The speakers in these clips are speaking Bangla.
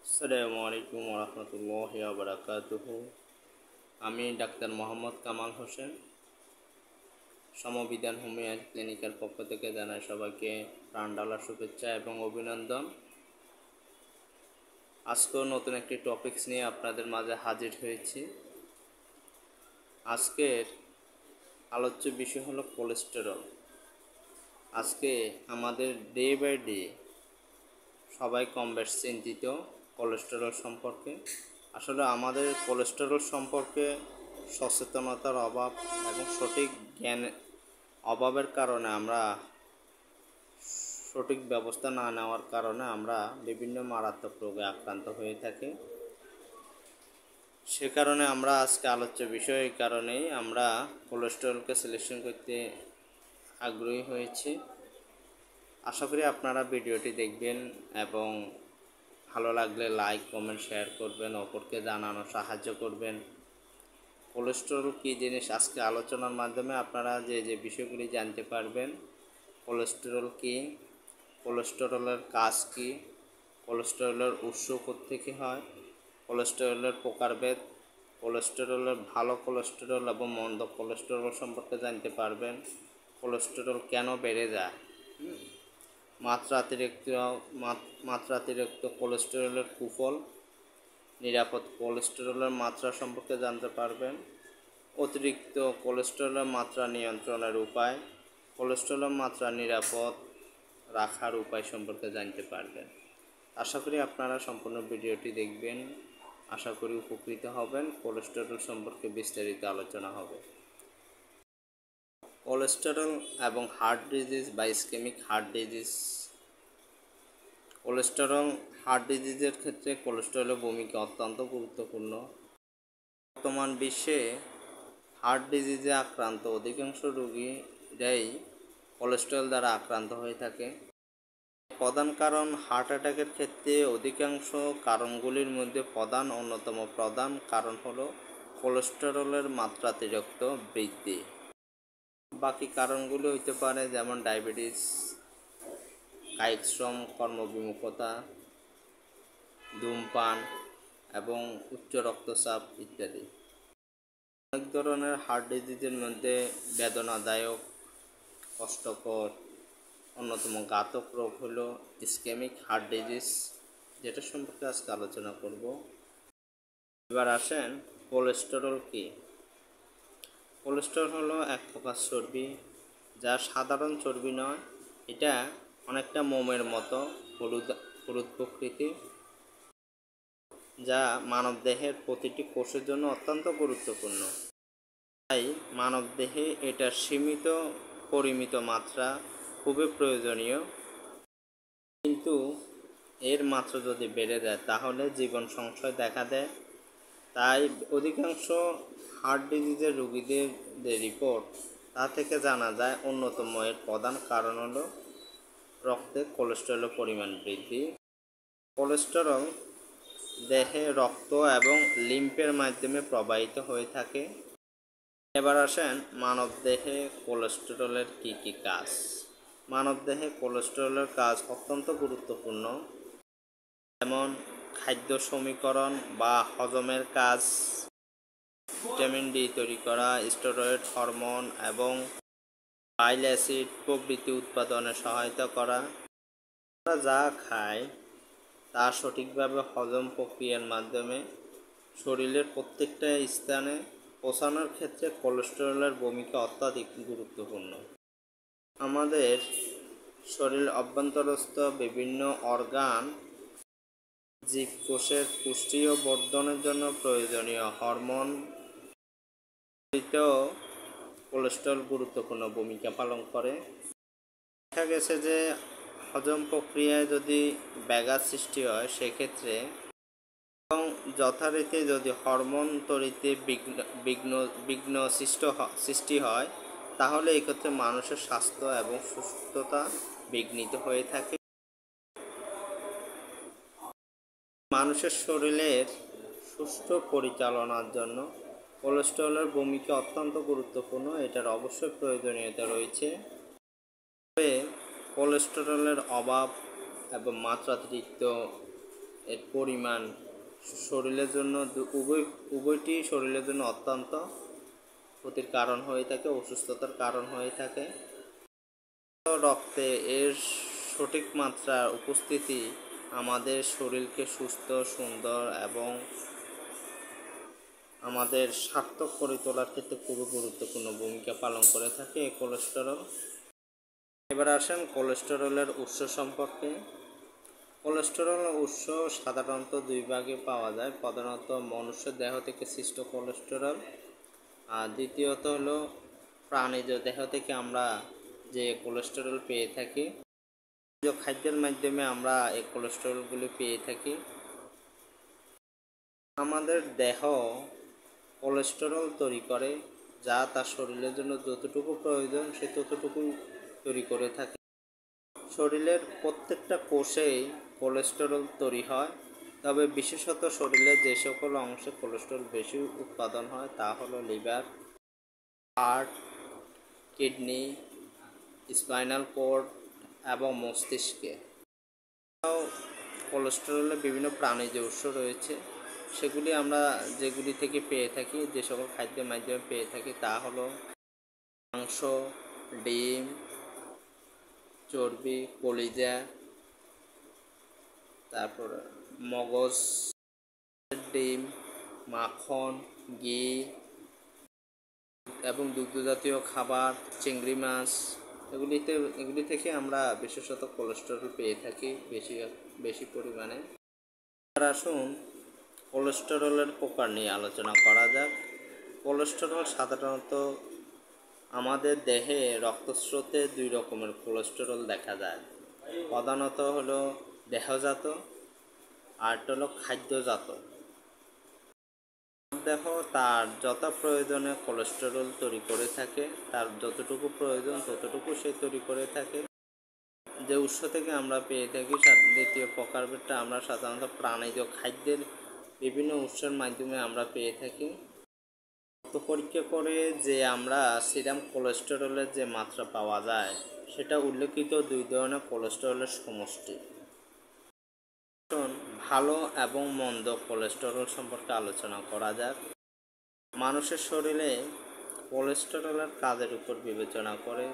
আসসালামু আলাইকুম ওরহমতুল্লাহি ওয়া বারাকাতুহু। আমি ডাক্তার মোহাম্মদ কামাল হোসেন, সমবিধান হোমিও ক্লিনিকের পক্ষ থেকে জানাই সবাইকে প্রাণঢালা শুভেচ্ছা এবং অভিনন্দন। আজকেও নতুন একটি টপিকস নিয়ে আপনাদের মাঝে হাজির হয়েছি। আজকের আলোচ্য বিষয় হলো কোলেস্টেরল। আজকে আমাদের ডে বাই ডে সবাই কম বেশ চিন্তিত কোলেস্টেরল সম্পর্কে। আসলে আমাদের কোলেস্টেরল সম্পর্কে সচেতনতার অভাব এবং সঠিক জ্ঞান অভাবের কারণে আমরা সঠিক ব্যবস্থা না নেওয়ার কারণে আমরা বিভিন্ন মারাত্মক রোগে আক্রান্ত হয়ে থাকি। সে কারণে আমরা আজকে আলোচ্য বিষয় এই কারণেই আমরা কোলেস্টেরলকে সিলেকশন করতে আগ্রহী হয়েছি। আশা করি আপনারা ভিডিওটি দেখবেন এবং ভালো লাগলে লাইক কমেন্ট শেয়ার করবেন, অপরকে জানানো সাহায্য করবেন। কোলেস্টেরল কী জিনিস আজকে আলোচনার মাধ্যমে আপনারা যে বিষয়গুলি জানতে পারবেন। কোলেস্টেরল কী, কোলেস্টেরলের কাজ কী, কোলেস্টেরলের উৎস কোত্থেকে হয়, কোলেস্টেরলের প্রকারভেদ, কোলেস্টেরলের ভালো কোলেস্টেরল এবং মন্দ কোলেস্টেরল সম্পর্কে জানতে পারবেন। কোলেস্টেরল কেন বেড়ে যায়, মাত্রাতিরিক্ত কোলেস্টেরলের কুফল, নিরাপদ কোলেস্টেরলের মাত্রা সম্পর্কে জানতে পারবেন। অতিরিক্ত কোলেস্টেরলের মাত্রা নিয়ন্ত্রণের উপায়, কোলেস্টেরলের মাত্রা নিরাপদ রাখার উপায় সম্পর্কে জানতে পারবেন। আশা করি আপনারা সম্পূর্ণ ভিডিওটি দেখবেন, আশা করি উপকৃত হবেন। কোলেস্টেরল সম্পর্কে বিস্তারিত আলোচনা হবে। কোলেস্টেরল এবং হার্ট ডিজিজ বা ischaemic heart disease. Cholesterol heart ডিজিজের ক্ষেত্রে কোলেস্টেরলের ভূমিকা অত্যন্ত গুরুত্বপূর্ণ। বর্তমান বিশ্বে হার্ট ডিজিজে আক্রান্ত অধিকাংশ রোগীরাই কোলেস্টেরল দ্বারা আক্রান্ত হয়ে থাকে। প্রধান কারণ হার্ট অ্যাটাকের ক্ষেত্রে অধিকাংশ কারণগুলির মধ্যে অন্যতম প্রধান কারণ হলো কোলেস্টেরলের মাত্রাতিরিক্ত বৃদ্ধি। বাকি কারণগুলি হইতে পারে যেমন ডায়াবেটিস, কায়িক শ্রম, কর্মবিমুখতা, ধূমপান এবং উচ্চ রক্তচাপ ইত্যাদি। অনেক ধরনের হার্ট ডিজিজের মধ্যে বেদনাদায়ক, কষ্টকর অন্যতম ঘাতক রোগ হলো ইসকেমিক হার্ট ডিজিজ, যেটা সম্পর্কে আজকে আলোচনা করব। এবার আসেন কোলেস্টেরল কী। কোলেস্টেরল হলো এক প্রকার চর্বি, যা সাধারণ চর্বি নয়। এটা অনেকটা মোমের মতো হলুদ প্রকৃতি, যা মানবদেহের প্রতিটি কোষের জন্য অত্যন্ত গুরুত্বপূর্ণ। তাই মানবদেহে এটার সীমিত পরিমিত মাত্রা খুবই প্রয়োজনীয়, কিন্তু এর মাত্রা যদি বেড়ে যায় তাহলে জীবন সংশয় দেখা দেয়। তাই অধিকাংশ হার্ট ডিজিজের রোগীদের যে রিপোর্ট, তা থেকে জানা যায় অন্যতম এর প্রধান কারণ হলো রক্তে কোলেস্টেরলের পরিমাণ বৃদ্ধি। কোলেস্টেরল দেহে রক্ত এবং লিম্ফের মাধ্যমে প্রবাহিত হয়ে থাকে। এবার আসেন মানবদেহে কোলেস্টেরলের কী কী কাজ। মানবদেহে কোলেস্টেরলের কাজ অত্যন্ত গুরুত্বপূর্ণ, যেমন খাদ্য সমীকরণ বা হজমের কাজ, ভিটামিন ডি তৈরি করা, স্টেরয়েড হরমোন এবং বাইল অ্যাসিড প্রভৃতি উৎপাদনে সহায়তা করা। আমরা যা খাই তা সঠিকভাবে হজম প্রক্রিয়ার মাধ্যমে শরীরের প্রত্যেকটা স্থানে পৌঁছানোর ক্ষেত্রে কোলেস্টেরলের ভূমিকা অত্যাধিক গুরুত্বপূর্ণ। আমাদের শরীর অভ্যন্তরস্থ বিভিন্ন অর্গান, জীবকোষের পুষ্টি ও বর্ধনের জন্য প্রয়োজনীয় হরমোন কোলেস্টেরল গুরুত্বপূর্ণ ভূমিকা পালন করে। দেখা গেছে যে হজম প্রক্রিয়ায় যদি ব্যাঘাত সৃষ্টি হয়, সেক্ষেত্রে এবং যথারীতি যদি হরমোন তৈরিতে বিঘ্ন সৃষ্টি হয়, তাহলে এক্ষেত্রে মানুষের স্বাস্থ্য এবং সুস্থতা বিঘ্নিত হয়ে থাকে। মানুষের শরীরের সুষ্ঠু পরিচালনার জন্য কোলেস্টেরলের ভূমিকা অত্যন্ত গুরুত্বপূর্ণ, এটার অবশ্যই প্রয়োজনীয়তা রয়েছে। তবে কোলেস্টেরলের অভাব এবং মাত্রাতিরিক্ত এর পরিমাণ শরীরের জন্য উভয়টি শরীরের জন্য অত্যন্ত ক্ষতির কারণ হয়ে থাকে, অসুস্থতার কারণ হয়ে থাকে। রক্তে এর সঠিক মাত্রার উপস্থিতি আমাদের শরীরকে সুস্থ, সুন্দর এবং আমাদের সার্থক করে তোলার ক্ষেত্রে খুবই গুরুত্বপূর্ণ ভূমিকা পালন করে থাকে এই কোলেস্টেরল। এবার আসেন কোলেস্টেরলের উৎস সম্পর্কে। কোলেস্টেরলের উৎস সাধারণত দুই ভাগে পাওয়া যায়। প্রধানত মনুষ্যের দেহ থেকে সৃষ্ট কোলেস্টেরল, আর দ্বিতীয়ত হলো প্রাণীজ দেহ থেকে আমরা যে কোলেস্টেরল পেয়ে থাকি। খাদ্যের মাধ্যমে আমরা এই কোলেস্টেরলগুলি পেয়ে থাকি। আমাদের দেহ কোলেস্টেরল তৈরি করে, যা তার শরীরের জন্য যতটুকু প্রয়োজন সে ততটুকু তৈরি করে থাকে। শরীরের প্রত্যেকটা কোষেই কোলেস্টেরল তৈরি হয়, তবে বিশেষত শরীরের যে সকল অংশে কোলেস্টেরল বেশি উৎপাদন হয় তা হলো liver, heart, kidney, spinal cord এবং মস্তিষ্কে। কোলেস্টেরলের বিভিন্ন প্রাণীজ উৎস রয়েছে, সেগুলি আমরা যেগুলি থেকে পেয়ে থাকি, যে সকল খাদ্যের মাধ্যমে পেয়ে থাকি তা হলো মাংস, ডিম, চর্বি, কলিজা, তারপর মগজ, ডিম, মাখন, ঘি এবং দুগ্ধজাতীয় খাবার, চিংড়ি মাছ, এগুলি থেকে আমরা বিশেষত কোলেস্টেরল পেয়ে থাকি বেশি পরিমাণে। আসুন কোলেস্টেরলের প্রকার নিয়ে আলোচনা করা যাক। কোলেস্টেরল সাধারণত আমাদের দেহে রক্তস্রোতে দুই রকমের কোলেস্টেরল দেখা যায়। প্রধানত হলো দেহজাত আর হলো খাদ্যজাত। দেহ তার যথা প্রয়োজনে কোলেস্টেরল তৈরি করে থাকে, তার যতটুকু প্রয়োজন ততটুকু সে তৈরি করে থাকে। যে উৎস থেকে আমরা পেয়ে থাকি, দ্বিতীয় প্রকারভেদটা আমরা সাধারণত প্রাণীজ খাদ্যের বিভিন্ন উৎসের মাধ্যমে আমরা পেয়ে থাকি। রক্ত পরীক্ষা করে যে আমরা সিরাম কোলেস্টেরলের যে মাত্রা পাওয়া যায়, সেটা উল্লেখিত দুই ধরনের কোলেস্টেরলের সমষ্টি। ভালো এবং মন্দ কোলেস্টেরল সম্পর্কে আলোচনা করা যাক। মানুষের শরীরে কোলেস্টেরলের কাজের উপর বিবেচনা করে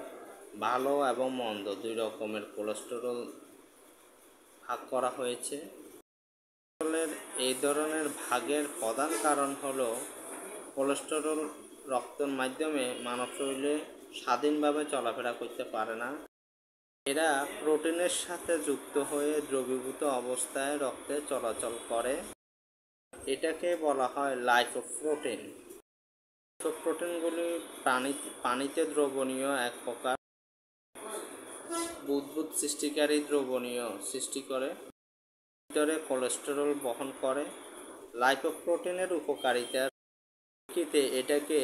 ভালো এবং মন্দ দুই রকমের কোলেস্টেরল ভাগ করা হয়েছে। এই ধরনের ভাগের প্রধান কারণ হলো কোলেস্টেরল রক্তের মাধ্যমে মানব শরীরে স্বাধীনভাবে চলাফেরা করতে পারে না। এরা প্রোটিনের সাথে যুক্ত হয়ে দ্রবীভূত অবস্থায় রক্তে চলাচল করে। এটাকে বলা হয় লাইপোপ্রোটিন। লাইপোপ্রোটিনগুলি পানিতে দ্রবণীয় এক প্রকার বুদবুদ সৃষ্টিকারী দ্রবণীয় সৃষ্টি করে, ভিতরে কোলেস্টেরল বহন করে। লাইপোপ্রোটিনের উপকারিতার প্রেক্ষিতে এটাকে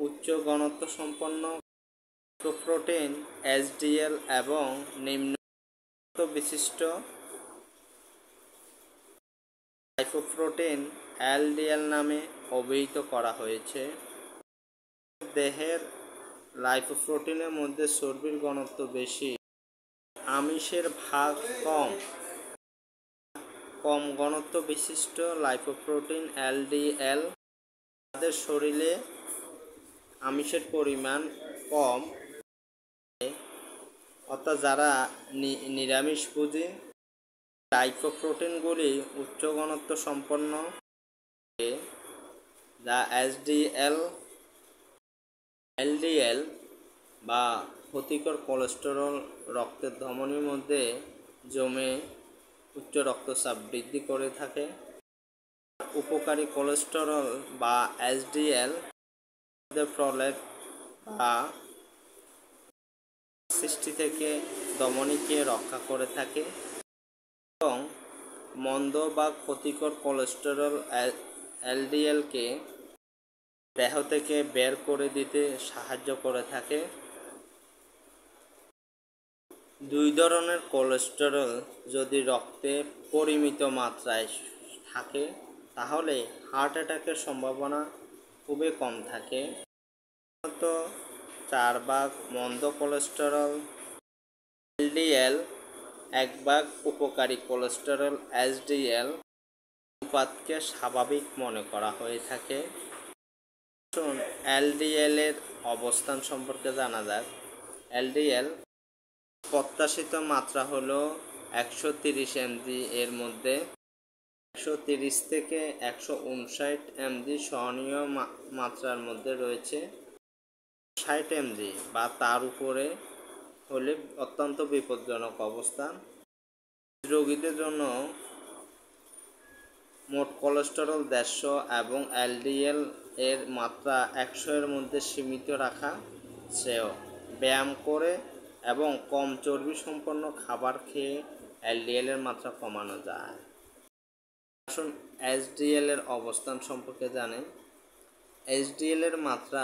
উচ্চ ঘনত্ব সম্পন্ন লাইপোপ্রোটিন HDL এবং নিম্ন ঘনত্ব বিশিষ্ট লাইপোপ্রোটিন LDL নামে অভিহিত করা হয়েছে। দেহের লাইপোপ্রোটিনের মধ্যে চর্বির ঘনত্ব বেশি, আমিষের ভাগ কম ঘনত্ব বিশিষ্ট লাইপোপ্রোটিন LDL তাদের শরীরে আমিষের পরিমাণ কম, অর্থাৎ যারা নিরামিষভোজী। লাইপোপ্রোটিনগুলি উচ্চ ঘনত্ব সম্পন্ন, যা LDL বা ক্ষতিকর কোলেস্টেরল রক্তের ধমনীর মধ্যে জমে উচ্চ রক্তচাপ বৃদ্ধি করে থাকে। উপকারী কোলেস্টেরল বা HDL প্রলেপ বা সৃষ্টি থেকে ধমনীকে রক্ষা করে থাকে এবং মন্দ বা ক্ষতিকর কোলেস্টেরল LDLকে দেহ থেকে বের করে দিতে সাহায্য করে থাকে। দুই ধরনের কোলেস্টেরল যদি রক্তে পরিমিত মাত্রায় থাকে তাহলে হার্ট অ্যাটাকের সম্ভাবনা খুবই কম থাকে। 4 ভাগ মন্দ কোলেস্টেরল LDL এক ভাগ উপকারী কোলেস্টেরল এসডিএল অনুপাতকে স্বাভাবিক মনে করা হয়ে থাকে। এলডিএল এর অবস্থান সম্পর্কে জানা যাক। এলডিএল প্রত্যাশিত মাত্রা হলো 130 mg, এর মধ্যে 130 থেকে 159 mg সহনীয় মাত্রার মধ্যে রয়েছে। 60 mg বা তার উপরে হলে অত্যন্ত বিপজ্জনক অবস্থান। রোগীদের জন্য মোট কোলেস্টেরল 150 এবং এলডিএল এর মাত্রা 100 এর মধ্যে সীমিত রাখা শ্রেয়। ব্যায়াম করে এবং কম চর্বি সম্পন্ন খাবার খেয়ে এলডিএল এর মাত্রা কমানো যায়। আসুন এসডিএল এর অবস্থান সম্পর্কে জানেন। এসডিএল এর মাত্রা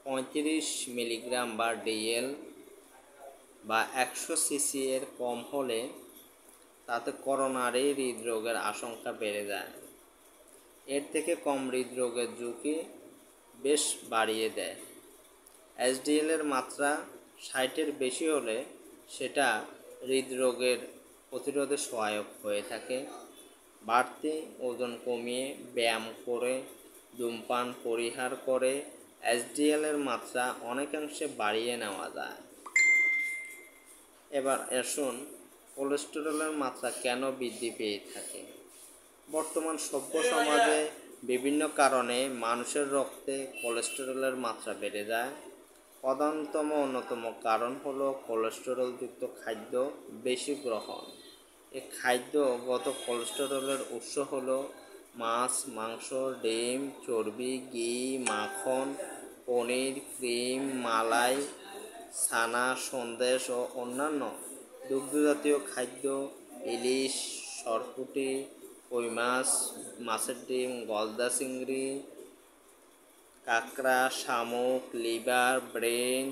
35 মিলিগ্রাম বা ডিএল বা 100 সিসি এর কম হলে তাতে করোনারি হৃদরোগের আশঙ্কা বেড়ে যায়। এর থেকে কম হৃদরোগের ঝুঁকি বেশ বাড়িয়ে দেয়। এসডিএল এর মাত্রা 60 এর বেশি হলে সেটা হৃদরোগের প্রতিরোধে সহায়ক হয়ে থাকে। বাড়তি ওজন কমিয়ে ব্যায়াম করে ধূমপান পরিহার করে এসডিএল এর মাত্রা অনেকাংশে বাড়িয়ে নেওয়া যায়। এবার আসুন কোলেস্টেরলের মাত্রা কেন বৃদ্ধি পেয়ে থাকে। বর্তমান সভ্য সমাজে বিভিন্ন কারণে মানুষের রক্তে কোলেস্টেরলের মাত্রা বেড়ে যায়। প্রধানতম অন্যতম কারণ হলো কোলেস্টেরলযুক্ত খাদ্য বেশি গ্রহণ। এই খাদ্যগত কোলেস্টেরলের উৎস হলো মাছ, মাংস, ডিম, চর্বি, ঘি, মাখন, পনির, ক্রিম, মালাই, ছানা, সন্দেশ ও অন্যান্য দুগ্ধজাতীয় খাদ্য, ইলিশ, সরপুঁটি, কই মাছ, মাছের ডিম, গলদা চিংড়ি, কাঁকড়া, শামুক, লিভার, ব্রেন,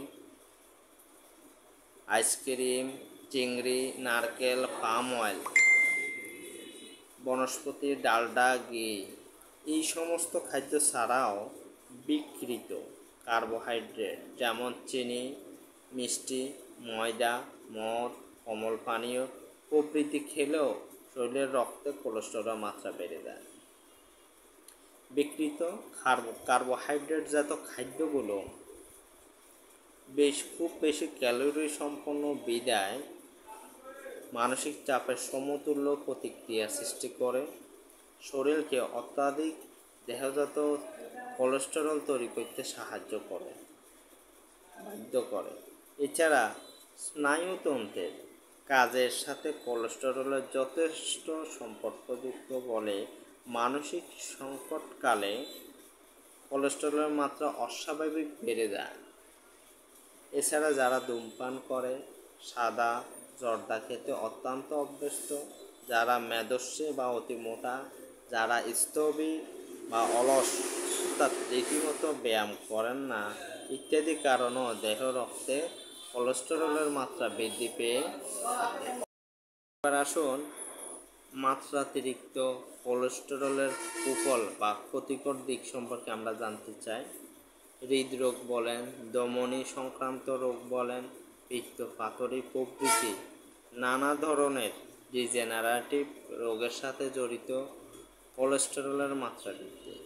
আইসক্রিম, চিংড়ি, নারকেল, পাম অয়েল, বনস্পতি, ডালডা, ঘি। এই সমস্ত খাদ্য ছাড়াও বিকৃত কার্বোহাইড্রেট যেমন চিনি, মিষ্টি, ময়দা, মদ, কোমল পানীয় প্রভৃতি খেলেও শরীরের রক্তে কোলেস্টেরলের মাত্রা বেড়ে যায়। বিকৃত কার্বোহাইড্রেটজাত খাদ্যগুলো খুব বেশি ক্যালোরি সম্পন্ন বিধায় মানসিক চাপের সমতুল্য প্রতিক্রিয়া সৃষ্টি করে, শরীরকে অত্যাধিক দেহজাত কোলেস্টেরল তৈরি করতে বাধ্য করে। এছাড়া স্নায়ুতন্ত্রের কাজের সাথে কোলেস্টেরলের যথেষ্ট সম্পর্কযুক্ত বলে মানসিক সংকটকালে কোলেস্টেরলের মাত্রা অস্বাভাবিক বেড়ে যায়। এছাড়া যারা ধূমপান করে, সাদা জর্দা খেতে অত্যন্ত অভ্যস্ত, যারা মেদস্বী বা অতি মোটা, যারা স্থবির বা অলস অর্থাৎ রীতিমতো ব্যায়াম করেন না ইত্যাদি কারণেও দেহ রক্তে কোলেস্টেরলের মাত্রা বৃদ্ধি পেয়ে থাকে। এবার আসুন মাত্রাতিরিক্ত কোলেস্টেরলের কুফল বা ক্ষতিকর দিক সম্পর্কে আমরা জানতে চাই। হৃদরোগ বলেন, ধমনী সংক্রান্ত রোগ বলেন, পিত্তপাথড়ী প্রভৃতি নানা ধরনের ডিজেনারেটিভ রোগের সাথে জড়িত কোলেস্টেরলের মাত্রা বৃদ্ধি।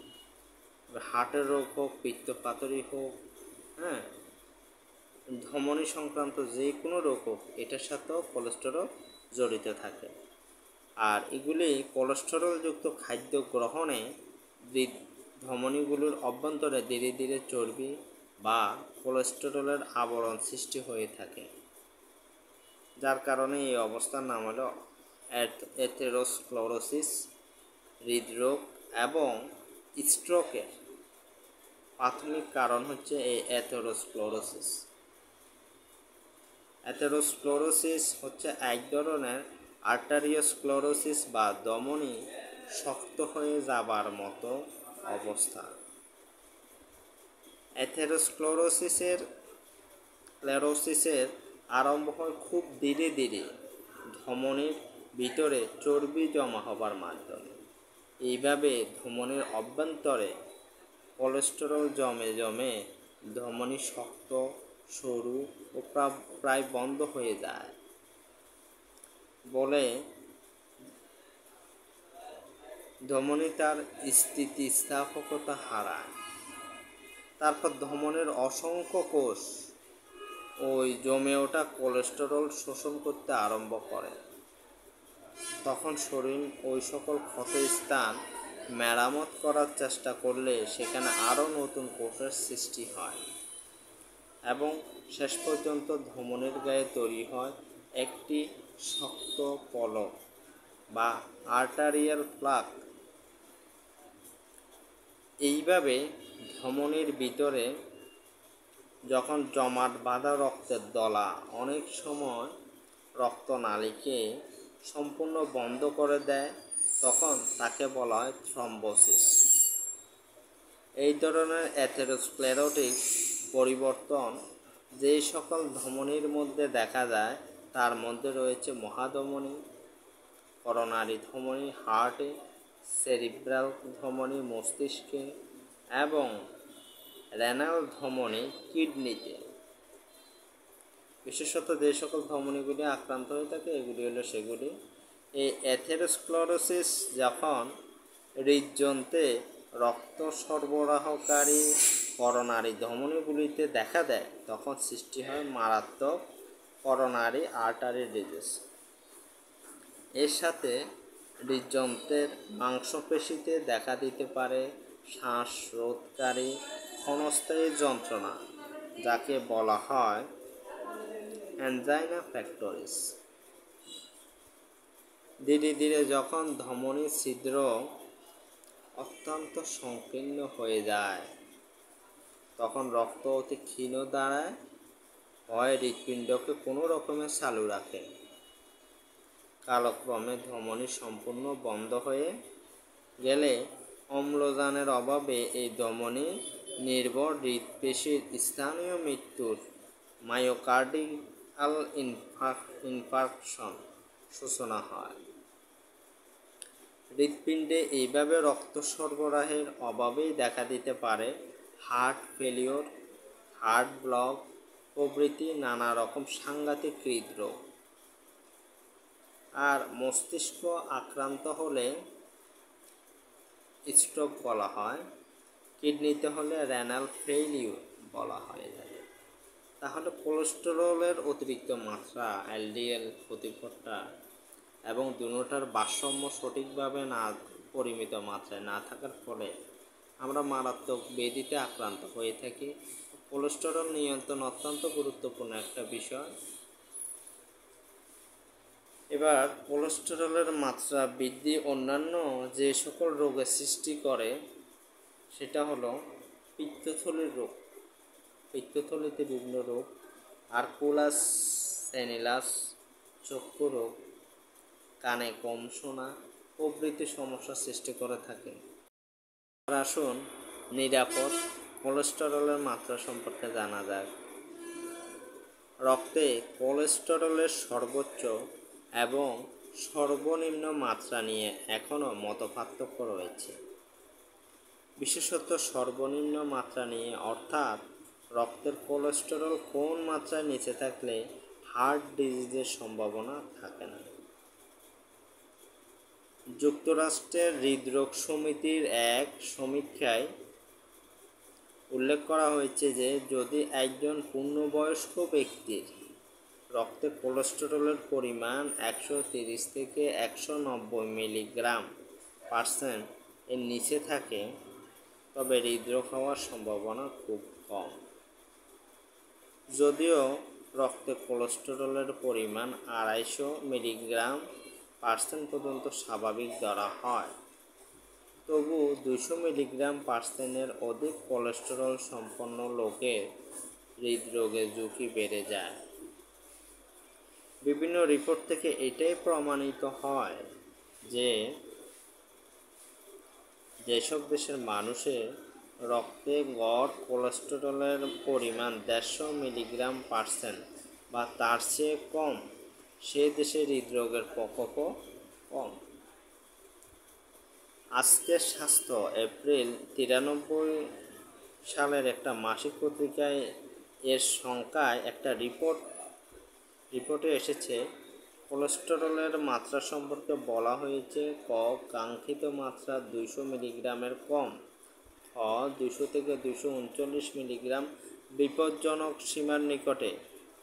হার্টের রোগ হোক, পিত্তপাথড়ী হোক, ধমনী সংক্রান্ত যে কোনো রোগ হোক, এটার সাথেও কোলেস্টেরল জড়িত থাকে। আর এগুলি কোলেস্টেরলযুক্ত খাদ্য গ্রহণে ধমনীগুলোর অভ্যন্তরে ধীরে ধীরে চর্বি বা কোলেস্টেরলের আবরণ সৃষ্টি হয়ে থাকে, যার কারণে এই অবস্থার নাম হলো অ্যাথেরোস্ক্লেরোসিস। হৃদরোগ এবং স্ট্রোকের প্রাথমিক কারণ হচ্ছে এই অ্যাথেরোস্ক্লেরোসিস। অ্যাথেরোস্ক্লেরোসিস হচ্ছে এক ধরনের আর্টারিওস্ক্লেরোসিস বা ধমনী শক্ত হয়ে যাবার মতো অবস্থা। অ্যাথেরোস্ক্লেরোসিসের আরম্ভ হয় খুব ধীরে ধীরে ধমনীর ভিতরে চর্বি জমা হবার মাধ্যমে। এইভাবে ধমনীর অভ্যন্তরে কোলেস্টেরল জমে জমে ধমনী শক্ত, সরু ও প্রায় বন্ধ হয়ে যায়। বলে ধমনী তার স্থিতিস্থাপকতা হারায়। তারপর ধমনীর অসংখ্য কোষ ওই জমে ওঠা কোলেস্টেরল শোষণ করতে আরম্ভ করে। তখন শরীর ওই সকল ক্ষত স্থান মেরামত করার চেষ্টা করলে সেখানে আরও নতুন কোষের সৃষ্টি হয় এবং শেষ পর্যন্ত ধমনীর গায়ে তৈরি হয় একটি শক্ত পলক বা আর্টারিয়াল প্লাক। এইভাবে ধমনীর ভিতরে যখন জমাট বাঁধা রক্তের দলা অনেক সময় রক্তনালীকে সম্পূর্ণ বন্ধ করে দেয়, তখন তাকে বলা হয় থ্রম্বোসিস। এই ধরনের অ্যাথেরোস্ক্লেরোটিক পরিবর্তন যেই সকল ধমনীর মধ্যে দেখা যায় তার মধ্যে রয়েছে মহাধমনী, করোনারি ধমনী হার্টে, সেরিব্রাল ধমনী মস্তিষ্কে এবং রেনাল ধমনী কিডনিতে। বিশেষত যে সকল ধমনীগুলি আক্রান্ত হয়ে থাকে এগুলি হলো সেগুলি। এই অ্যাথেরোস্ক্লেরোসিস যখন হৃদযন্ত্রে রক্ত সরবরাহকারী করোনারি ধমনীগুলিতে দেখা দেয় তখন সৃষ্টি হয় মারাত্মক করোনারি আর্টারি ডিজিজ। এর সাথে হৃদযন্ত্রের মাংসপেশিতে দেখা দিতে পারে শ্বাসরোধকারী ক্ষণস্থায়ী যন্ত্রণা, যাকে বলা হয় অ্যানজাইনা পেক্টোরিস। ধীরে ধীরে যখন ধমনী ছিদ্র অত্যন্ত সংকীর্ণ হয়ে যায় তখন রক্ত অতি ক্ষীণ দাঁড়ায়, হয় হৃৎপিণ্ডকে কোনো রকমের চালু রাখে। কালক্রমে ধমনী সম্পূর্ণ বন্ধ হয়ে গেলে অম্লজানের অভাবে এই ধমনী নির্ভর হৃৎপেশির স্থানীয় মৃত্যুর মায়োকার্ডিয়াল ইনফার্কশন সূচনা হয়। হৃৎপিণ্ডে এইভাবে রক্ত সরবরাহের অভাবেই দেখা দিতে পারে হার্ট ফেলিওর, হার্ট ব্লক প্রভৃতি নানা রকম সাংঘাতিক হৃদরোগ। আর মস্তিষ্ক আক্রান্ত হলে স্ট্রোক বলা হয়, কিডনিতে হলে রেনাল ফেইলিউর বলা হয়। তাহলে কোলেস্টেরলের অতিরিক্ত মাত্রা, এলডিএল ক্ষতিকরটা এবং দুটোটার ভারসাম্য সঠিকভাবে না পরিমিত মাত্রায় না থাকার ফলে আমরা মারাত্মক ব্যাধিতে আক্রান্ত হয়ে থাকি। কোলেস্টেরল নিয়ন্ত্রণ অত্যন্ত গুরুত্বপূর্ণ একটা বিষয়। এবার কোলেস্টেরলের মাত্রা বৃদ্ধি অন্যান্য যে সকল রোগের সৃষ্টি করে সেটা হলো পিত্তথলির রোগ। পিত্তথলিতে বিভিন্ন রোগ, আর্কুলাস সেনিলাস, চক্ষু রোগ, কানে কম শোনা প্রভৃতি সমস্যার সৃষ্টি করে থাকে। আসুন নিরাপদ কোলেস্টেরলের মাত্রা সম্পর্কে জানা যায়। রক্তে কোলেস্টেরলের সর্বোচ্চ এবং সর্বনিম্ন মাত্রা নিয়ে এখনও মতপার্থক্য রয়েছে। বিশেষত সর্বনিম্ন মাত্রা নিয়ে, অর্থাৎ রক্তের কোলেস্টেরল কোন মাত্রায় নিচে থাকলে হার্ট ডিজিজের সম্ভাবনা থাকে না। যুক্তরাষ্ট্রের হৃদরোগ সমিতির এক সমীক্ষায় উল্লেখ করা হয়েছে যে যদি একজন পূর্ণবয়স্ক ব্যক্তির রক্তে কোলেস্টেরলের পরিমাণ 130 থেকে 190 মিলিগ্রাম/% এর নিচে থাকে তবে হৃদরোগ হওয়ার সম্ভাবনা খুব কম। যদিও রক্তে কোলেস্টেরলের পরিমাণ 250 মিলিগ্রাম/% পর্যন্ত স্বাভাবিক ধরা হয়, তবু 200 মিলিগ্রাম/%-এর অধিক কোলেস্টেরল সম্পন্ন লোকের হৃদরোগের ঝুঁকি বেড়ে যায়। বিভিন্ন রিপোর্ট থেকে এটাই প্রমাণিত হয় যে যেসব দেশের মানুষের রক্তে গড় কোলেস্টেরলের পরিমাণ 150 মিলিগ্রাম/% বা তার চেয়ে কম, সে দেশে হৃদরোগের প্রকোপও কম। আজকের স্বাস্থ্য এপ্রিল 93 সালের একটা মাসিক পত্রিকায় এর সংখ্যায় একটা রিপোর্টে এসেছে কোলেস্টেরলের মাত্রা সম্পর্কে বলা হয়েছে ক কাঙ্ক্ষিত মাত্রা 200 মিলিগ্রামের কম, খ 200 থেকে 239 মিলিগ্রাম বিপজ্জনক সীমার নিকটে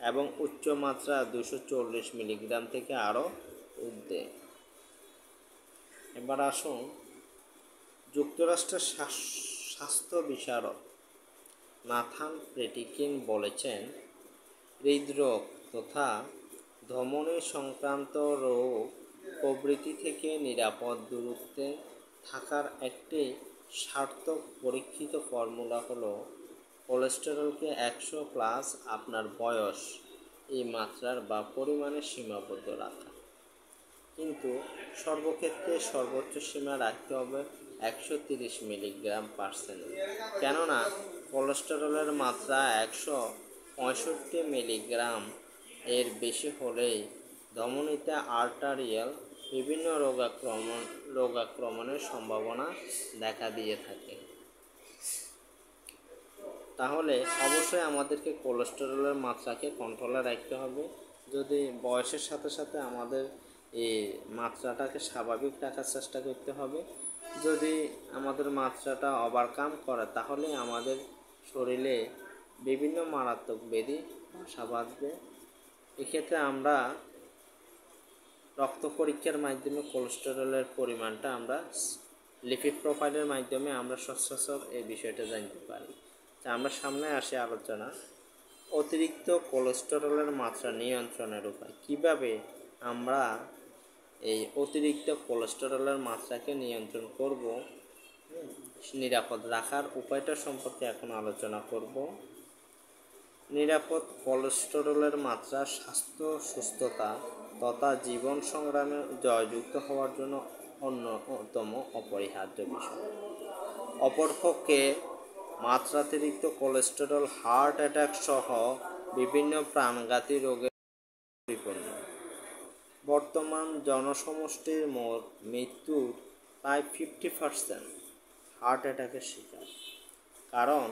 এবং উচ্চ মাত্রা 240 মিলিগ্রাম থেকে আরও ঊর্ধ্বে। এবার আসুন, যুক্তরাষ্ট্রের স্বাস্থ্য বিশারদ নাথান প্রেটিকিন বলেছেন, হৃদরোগ তথা ধমনী সংক্রান্ত রোগ প্রভৃতি থেকে নিরাপদ দূরত্বে থাকার একটি সার্থক পরীক্ষিত ফর্মুলা হলো কোলেস্টেরলকে 100+ আপনার বয়স এই মাত্রার বা পরিমাণে সীমাবদ্ধ রাখা। কিন্তু সর্বক্ষেত্রে সর্বোচ্চ সীমা রাখতে হবে 130 মিলিগ্রাম/%। কেননা কোলেস্টেরলের মাত্রা 165 মিলিগ্রাম এর বেশি হলেই ধমনীতে আর্টারিয়াল বিভিন্ন রোগাক্রমণের সম্ভাবনা দেখা দিয়ে থাকে। তাহলে অবশ্যই আমাদেরকে কোলেস্টেরলের মাত্রাকে কন্ট্রোলে রাখতে হবে। যদি বয়সের সাথে সাথে আমাদের এই মাত্রাটাকে স্বাভাবিক রাখার চেষ্টা করতে হবে। যদি আমাদের মাত্রাটা ওভারকাম করে তাহলে আমাদের শরীরে বিভিন্ন মারাত্মক ব্যাধি বাসা বাঁধবে। এক্ষেত্রে আমরা রক্ত পরীক্ষার মাধ্যমে কোলেস্টেরলের পরিমাণটা আমরা লিপিড প্রোফাইলের মাধ্যমে আমরা সচরাচর এই বিষয়টা জানতে পারি। আমরা সামনে আসে আলোচনা অতিরিক্ত কোলেস্টেরলের মাত্রা নিয়ন্ত্রণের উপায়। কিভাবে আমরা এই অতিরিক্ত কোলেস্টেরলের মাত্রাকে নিয়ন্ত্রণ করব, নিরাপদ রাখার উপায়টা সম্পর্কে এখন আলোচনা করব। নিরাপদ কোলেস্টেরলের মাত্রা স্বাস্থ্য সুস্থতা তথা জীবন সংগ্রামে জয়যুক্ত হওয়ার জন্য অন্যতম অপরিহার্য বিষয়। অপরপক্ষে মাত্রাতিরিক্ত কোলেস্টেরল হার্ট অ্যাটাক সহ বিভিন্ন প্রাণঘাতী রোগে পরিপূর্ণ। বর্তমান জনসমষ্টির মোট মৃত্যুর প্রায় 50% হার্ট অ্যাটাকের শিকার। কারণ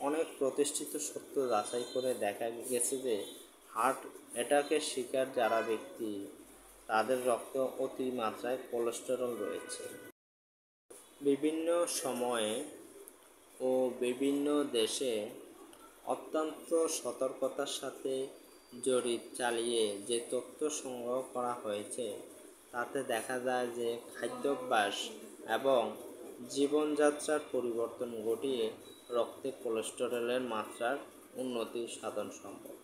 অনেক প্রতিষ্ঠিত সত্য যাচাই করে দেখা গেছে যে হার্ট অ্যাটাকের শিকার যারা ব্যক্তি তাদের রক্তে অতিমাত্রায় কোলেস্টেরল রয়েছে। বিভিন্ন সময়ে ও বিভিন্ন দেশে অত্যন্ত সতর্কতার সাথে জরিপ চালিয়ে যে তথ্য সংগ্রহ করা হয়েছে তাতে দেখা যায় যে খাদ্যাভ্যাস এবং জীবনযাত্রার পরিবর্তন ঘটিয়ে রক্তে কোলেস্টেরলের মাত্রার উন্নতি সাধন সম্ভব।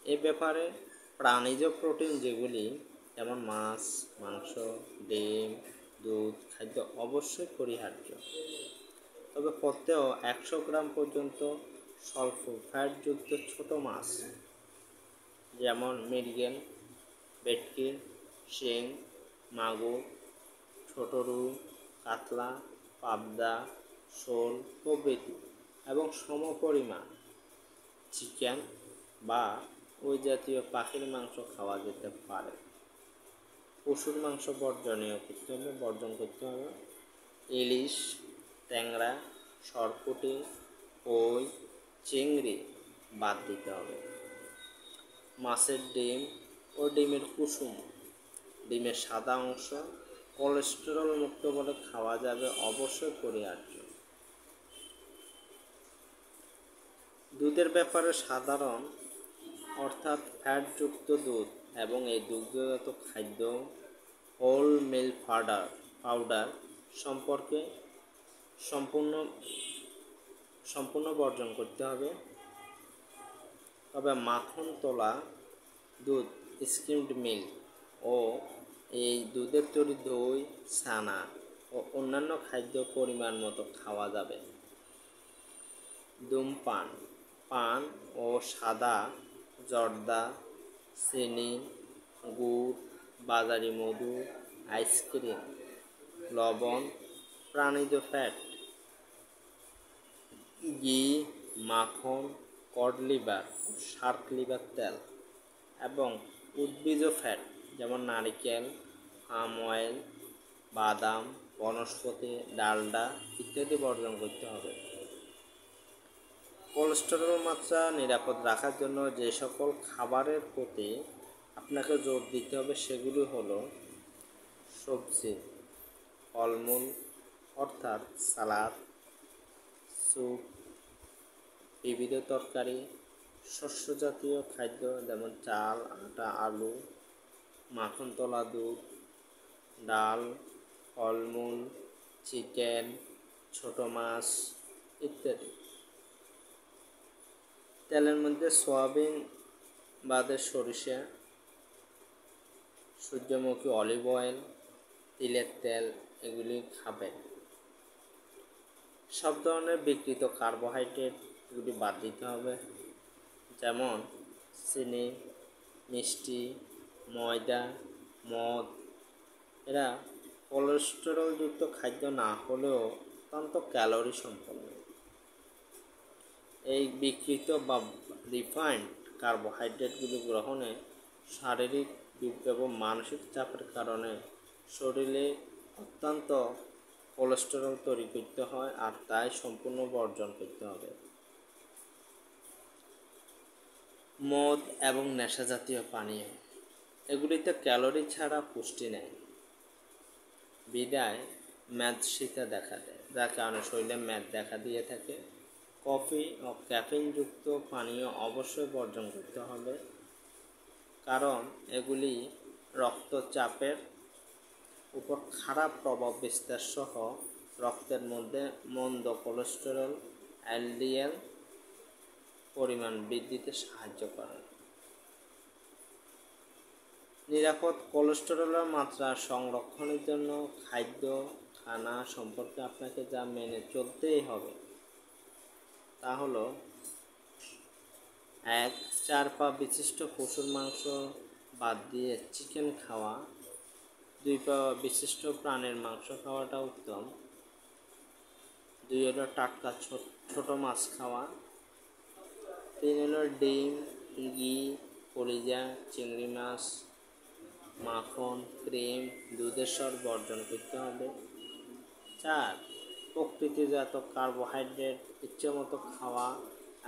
এ ব্যাপারে প্রাণীজ প্রোটিন যেগুলি যেমন মাছ, মাংস, ডিম, দুধ খাদ্য অবশ্যই পরিহার্য। তবে প্রত্যেক 100 গ্রাম পর্যন্ত স্বল্প ফ্যাটযুক্ত ছোট মাছ যেমন মৃগেল, ভেটকি, শিং, মাগুর, ছোট রুই, কাতলা, পাবদা, শোল প্রভৃতি এবং সমপরিমাণ চিকেন বা ওই জাতীয় পাখির মাংস খাওয়া যেতে পারে। পশুর মাংস বর্জন করতে হবে। ইলিশ, ট্যাংরা, সরপুঁটি, কই, চিংড়ি বাদ দিতে হবে। মাছের ডিম ও ডিমের কুসুম, ডিমের সাদা অংশ কোলেস্টেরল মুক্ত বলে খাওয়া যাবে, অবশ্যই পরিহার্য। দুধের ব্যাপারে সাধারণ অর্থাৎ ফ্যাটযুক্ত দুধ এবং এই দুগ্ধজাত খাদ্য হোল মিল্ক পাউডার সম্পর্কে সম্পূর্ণ বর্জন করতে হবে। তবে মাখন তোলা দুধ, স্কিমড মিল্ক ও এই দুধের তৈরি দই, ছানা ও অন্যান্য খাদ্য পরিমাণ মতো খাওয়া যাবে। ধূমপান, পান ও সাদা জর্দা, চিনি, গুড়, বাজারি মধু, আইসক্রিম, লবণ, প্রাণীজ ফ্যাট, ঘি, মাখন, কড লিভার, শার্ক লিভার তেল এবং উদ্ভিজ্জ ফ্যাট যেমন নারিকেল, পাম অয়েল, বাদাম, বনস্পতি, ডালডা ইত্যাদি বর্জন করতে হবে। কোলেস্টেরল মাত্রা নিরাপদ রাখার জন্য যে সকল খাবারের প্রতি আপনাকে জোর দিতে হবে সেগুলি হলো সবজি, ফলমূল অর্থাৎ সালাদ, স্যুপ, বিবিধ তরকারি, শস্য জাতীয় খাদ্য যেমন চাল, আটা, আলু, মাখন তলা দুধ, ডাল, ফলমূল, চিকেন, ছোট মাছ ইত্যাদি। তেলের মধ্যে সয়াবিন বাদে সরিষা, সূর্যমুখী অলিভ অয়েল, তিলের তেল এগুলি খাবেন। সব ধরনের বিকৃত কার্বোহাইড্রেট এগুলি বাদ দিতে হবে, যেমন চিনি, মিষ্টি, ময়দা, মদ। এরা কোলেস্টেরলযুক্ত খাদ্য না হলেও অত্যন্ত ক্যালোরি সম্পন্ন। এই বিকৃত বা রিফাইন্ড কার্বোহাইড্রেটগুলি গ্রহণে শারীরিক এবং মানসিক চাপের কারণে শরীরে অত্যন্ত কোলেস্টেরল তৈরি করতে হয়, আর তাই সম্পূর্ণ বর্জন করতে হবে। মদ এবং নেশা জাতীয় পানীয় এগুলিতে ক্যালোরি ছাড়া পুষ্টি নেই, বিদায় মেদস্বিতা দেখা দেয়, যার কারণে শরীরে মেদ দেখা দিয়ে থাকে। কফি ও ক্যাফিনযুক্ত পানীয় অবশ্যই বর্জন করতে হবে, কারণ এগুলি রক্তচাপের উপর খারাপ প্রভাব বিস্তার সহ রক্তের মধ্যে মন্দ কোলেস্টেরল এলডিএল পরিমাণ বৃদ্ধিতে সাহায্য করে। নিরাপদ কোলেস্টেরলের মাত্রা সংরক্ষণের জন্য খানা সম্পর্কে আপনাকে যা মেনে চলতেই হবে তা হলো: 1. 4 পা বিশিষ্ট পশুর মাংস বাদ দিয়ে চিকেন খাওয়া। 2 পা বিশিষ্ট প্রাণীর মাংস খাওয়াটা উত্তম। 2 হলো টাটকা ছোট মাছ খাওয়া। 3 হলো ডিম, ঘি, কলিজা, চিংড়ি মাছ, মাখন, ক্রিম, দুধের স্বর বর্জন করতে হবে। 4. প্রকৃতিজাত কার্বোহাইড্রেট ইচ্ছেমতো খাওয়া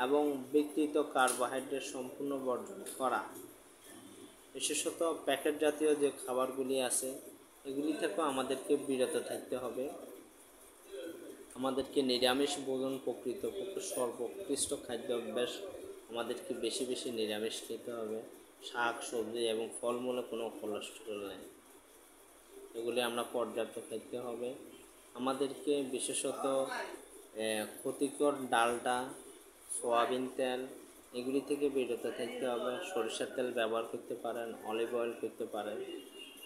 এবং বিকৃত কার্বোহাইড্রেট সম্পূর্ণ বর্জন করা। বিশেষত প্যাকেট জাতীয় যে খাবারগুলি আছে এগুলি থেকেও আমাদেরকে বিরত থাকতে হবে। আমাদেরকে নিরামিষ ভোজন প্রকৃতপক্ষে সর্বোৎকৃষ্ট খাদ্যাভ্যাস, আমাদেরকে বেশি বেশি নিরামিষ খেতে হবে। শাক সবজি এবং ফলমূলে কোনো কোলেস্টেরল নেই, এগুলি আমরা পর্যাপ্ত খেতে হবে। আমাদেরকে বিশেষত ক্ষতিকর ডালডা, সয়াবিন তেল এগুলি থেকে বিরত থাকতে হবে। সরিষার তেল ব্যবহার করতে পারেন, অলিভ অয়েল করতে পারেন।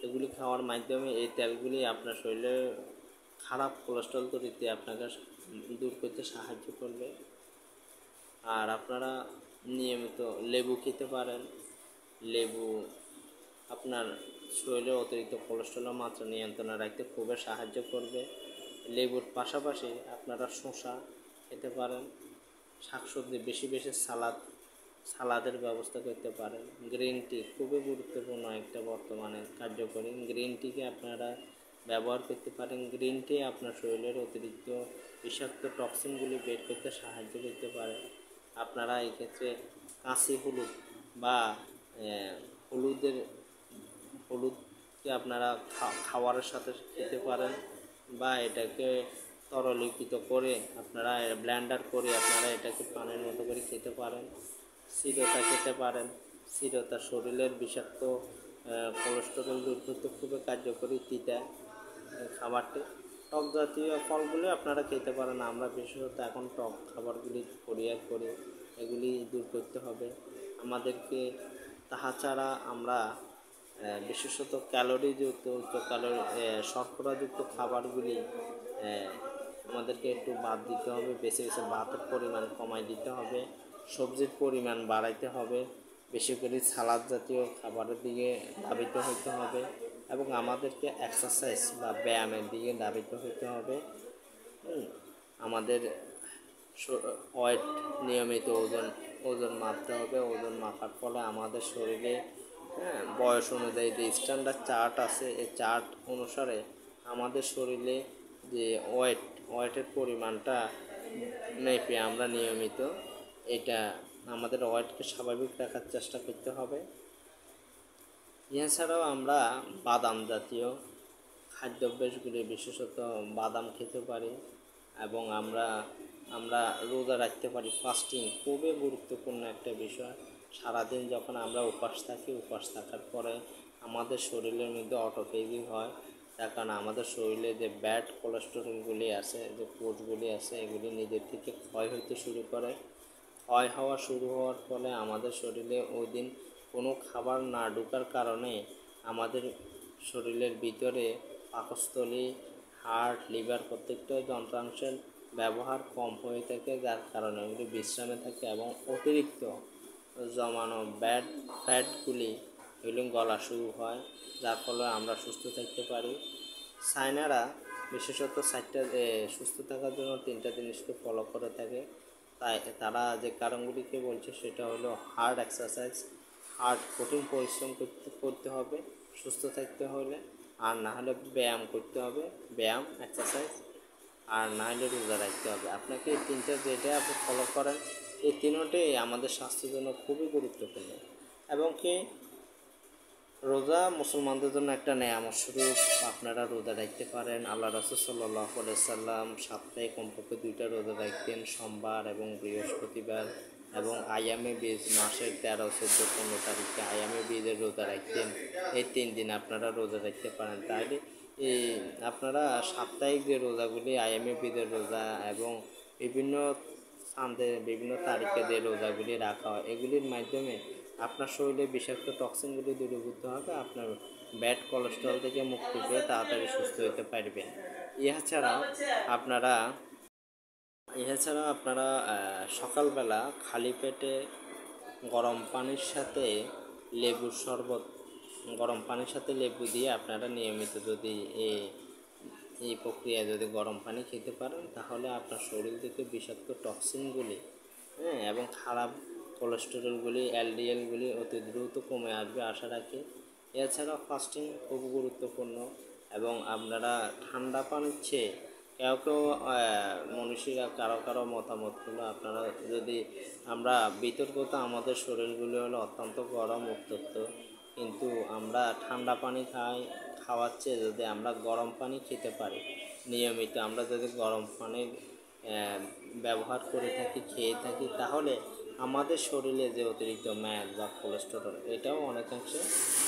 এগুলি খাওয়ার মাধ্যমে এই তেলগুলি আপনার শরীরে খারাপ কোলেস্টেরল তৈরিতে আপনাকে দূর করতে সাহায্য করবে। আর আপনারা নিয়মিত লেবু খেতে পারেন। লেবু আপনার শরীরে অতিরিক্ত কোলেস্টেরলের মাত্রা নিয়ন্ত্রণে রাখতে খুবই সাহায্য করবে। লেবুর পাশাপাশি আপনারা শসা খেতে পারেন। শাকসবজি বেশি বেশি সালাদের ব্যবস্থা করতে পারেন। গ্রিন টি খুবই গুরুত্বপূর্ণ একটা বর্তমানে কার্যকরী। গ্রিন টিকে আপনারা ব্যবহার করতে পারেন। গ্রিন টি আপনার শরীরের অতিরিক্ত বিষাক্ত টক্সিনগুলি বের করতে সাহায্য করতে পারে। আপনারা এই ক্ষেত্রে কাঁচি হলুদ বা হলুদকে আপনারা খাবারের সাথে খেতে পারেন, বা এটাকে তরলীকৃত করে আপনারা ব্লেন্ডার করে আপনারা এটাকে পানির মতো করে খেতে পারেন। চিরতা খেতে পারেন। চিরতা শরীরের বিষাক্ত কোলেস্টেরল দূর করতে খুবই কার্যকরী তিতা খাবারটি। টক জাতীয় ফলগুলি আপনারা খেতে পারেন। আমরা বিশেষত এখন টক খাবারগুলি পরিহার করি, এগুলি দূর করতে হবে আমাদেরকে। তাহা ছাড়া আমরা বিশেষত ক্যালোরিযুক্ত উচ্চ ক্যালোরি শর্করাযুক্ত খাবারগুলি আমাদেরকে একটু বাদ দিতে হবে। বেশি বেশি ভাতের পরিমাণ কমাই দিতে হবে, সবজির পরিমাণ বাড়াইতে হবে, বেশি করে সালাদ জাতীয় খাবারের দিকে ধাবিত হতে হবে, এবং আমাদেরকে এক্সারসাইজ বা ব্যায়ামের দিকে ধাবিত হতে হবে। আমাদের ওয়েট নিয়মিত ওজন মাপতে হবে। ওজন মাপার ফলে আমাদের শরীরে বয়স অনুযায়ী যে স্ট্যান্ডার্ড চার্ট আছে, এই চার্ট অনুসারে আমাদের শরীরে যে ওয়েটের পরিমাণটা মেপে আমরা নিয়মিত এটা আমাদের ওয়েটকে স্বাভাবিক রাখার চেষ্টা করতে হবে। এছাড়াও আমরা বাদাম জাতীয় খাদ্যাভ্যাসগুলি, বিশেষত বাদাম খেতে পারি এবং আমরা রোজা রাখতে পারি। ফাস্টিং খুবই গুরুত্বপূর্ণ একটা বিষয়। সারাদিন যখন আমরা উপবাস থাকি, উপবাস থাকার পরে আমাদের শরীরের মধ্যে অটোফেজি হয়, তার কারণে আমাদের শরীরে যে ব্যাড কোলেস্টেরলগুলি আছে, যে কোষগুলি আছে, এগুলি নিজের থেকে ক্ষয় হতে শুরু করে। ক্ষয় হওয়া শুরু হওয়ার ফলে আমাদের শরীরে ওই দিন কোনো খাবার না ঢোকার কারণে আমাদের শরীরের ভিতরে পাকস্থলী, হার্ট, লিভার প্রত্যেকটা যন্ত্রাংশের ব্যবহার কম হয়ে থাকে, যার কারণে ওগুলি বিশ্রামে থাকে এবং অতিরিক্ত জমানো ব্যাড ফ্যাটগুলি এগুলি গলা শুরু হয়, যার ফলে আমরা সুস্থ থাকতে পারি। চায়নারা বিশেষত সুস্থ থাকার জন্য 3টা জিনিসকে ফলো করে থাকে। তাই তারা যে কারণগুলিকে বলছে সেটা হলো হার্ড এক্সারসাইজ, কঠিন পরিশ্রম করতে হবে সুস্থ থাকতে হলে, আর না হলে ব্যায়াম করতে হবে, ব্যায়াম এক্সারসাইজ, আর না হলে রোজা রাখতে হবে। আপনাকে এই 3টা যেটা আপনি ফলো করেন, এই 3টাই আমাদের স্বাস্থ্যের জন্য খুবই গুরুত্বপূর্ণ। এবং কি রোজা মুসলমানদের জন্য একটা নেয়ামত স্বরূপ। আপনারা রোজা রাখতে পারেন। আল্লাহ রাসূল সাল্লাল্লাহু আলাইহি সাল্লাম সপ্তাহে কমপক্ষে 2টা রোজা রাখতেন, সোমবার এবং বৃহস্পতিবার, এবং আইয়ামে বীজ মাসের 13, 14, 15 তারিখে আইয়ামে বীজের রোজা রাখতেন। এই 3 দিন আপনারা রোজা রাখতে পারেন। তাহলে এই আপনারা সাপ্তাহিক যে রোজাগুলি, আইয়ামে বীজের রোজা এবং বিভিন্ন বিভিন্ন তারিখে যে রোজাগুলি রাখা হয়, এগুলির মাধ্যমে আপনার শরীরে বিষাক্ত টক্সিনগুলি দূরীভূত হবে, আপনার ব্যাড কোলেস্টেরল থেকে মুক্তি পেয়ে তাড়াতাড়ি সুস্থ হতে পারবেন। আপনারা আপনারা সকালবেলা খালি পেটে গরম পানির সাথে লেবুর শরবত, গরম পানির সাথে লেবু দিয়ে আপনারা নিয়মিত যদি এই প্রক্রিয়ায় যদি গরম পানি খেতে পারেন, তাহলে আপনার শরীর থেকে বিষাক্ত টক্সিনগুলি এবং খারাপ কোলেস্টেরলগুলি, এলডিএলগুলি অতি দ্রুত কমে আসবে আশা রাখি। এছাড়াও ফাস্টিং খুব গুরুত্বপূর্ণ। এবং আপনারা ঠান্ডা পানির চেয়ে কেউ মনীষীরা কারো মতামতগুলো আপনারা যদি আমরা বিতর্কতা, আমাদের শরীরগুলি হলো অত্যন্ত গরম উত্তপ্ত, কিন্তু আমরা ঠান্ডা পানি খাওয়ার চেয়ে যদি আমরা গরম পানি খেতে পারি নিয়মিত, আমরা যদি গরম পানির ব্যবহার করে থাকি, খেয়ে থাকি, তাহলে আমাদের শরীরে যে অতিরিক্ত মেদ বা কোলেস্টেরল, এটাও অনেকাংশে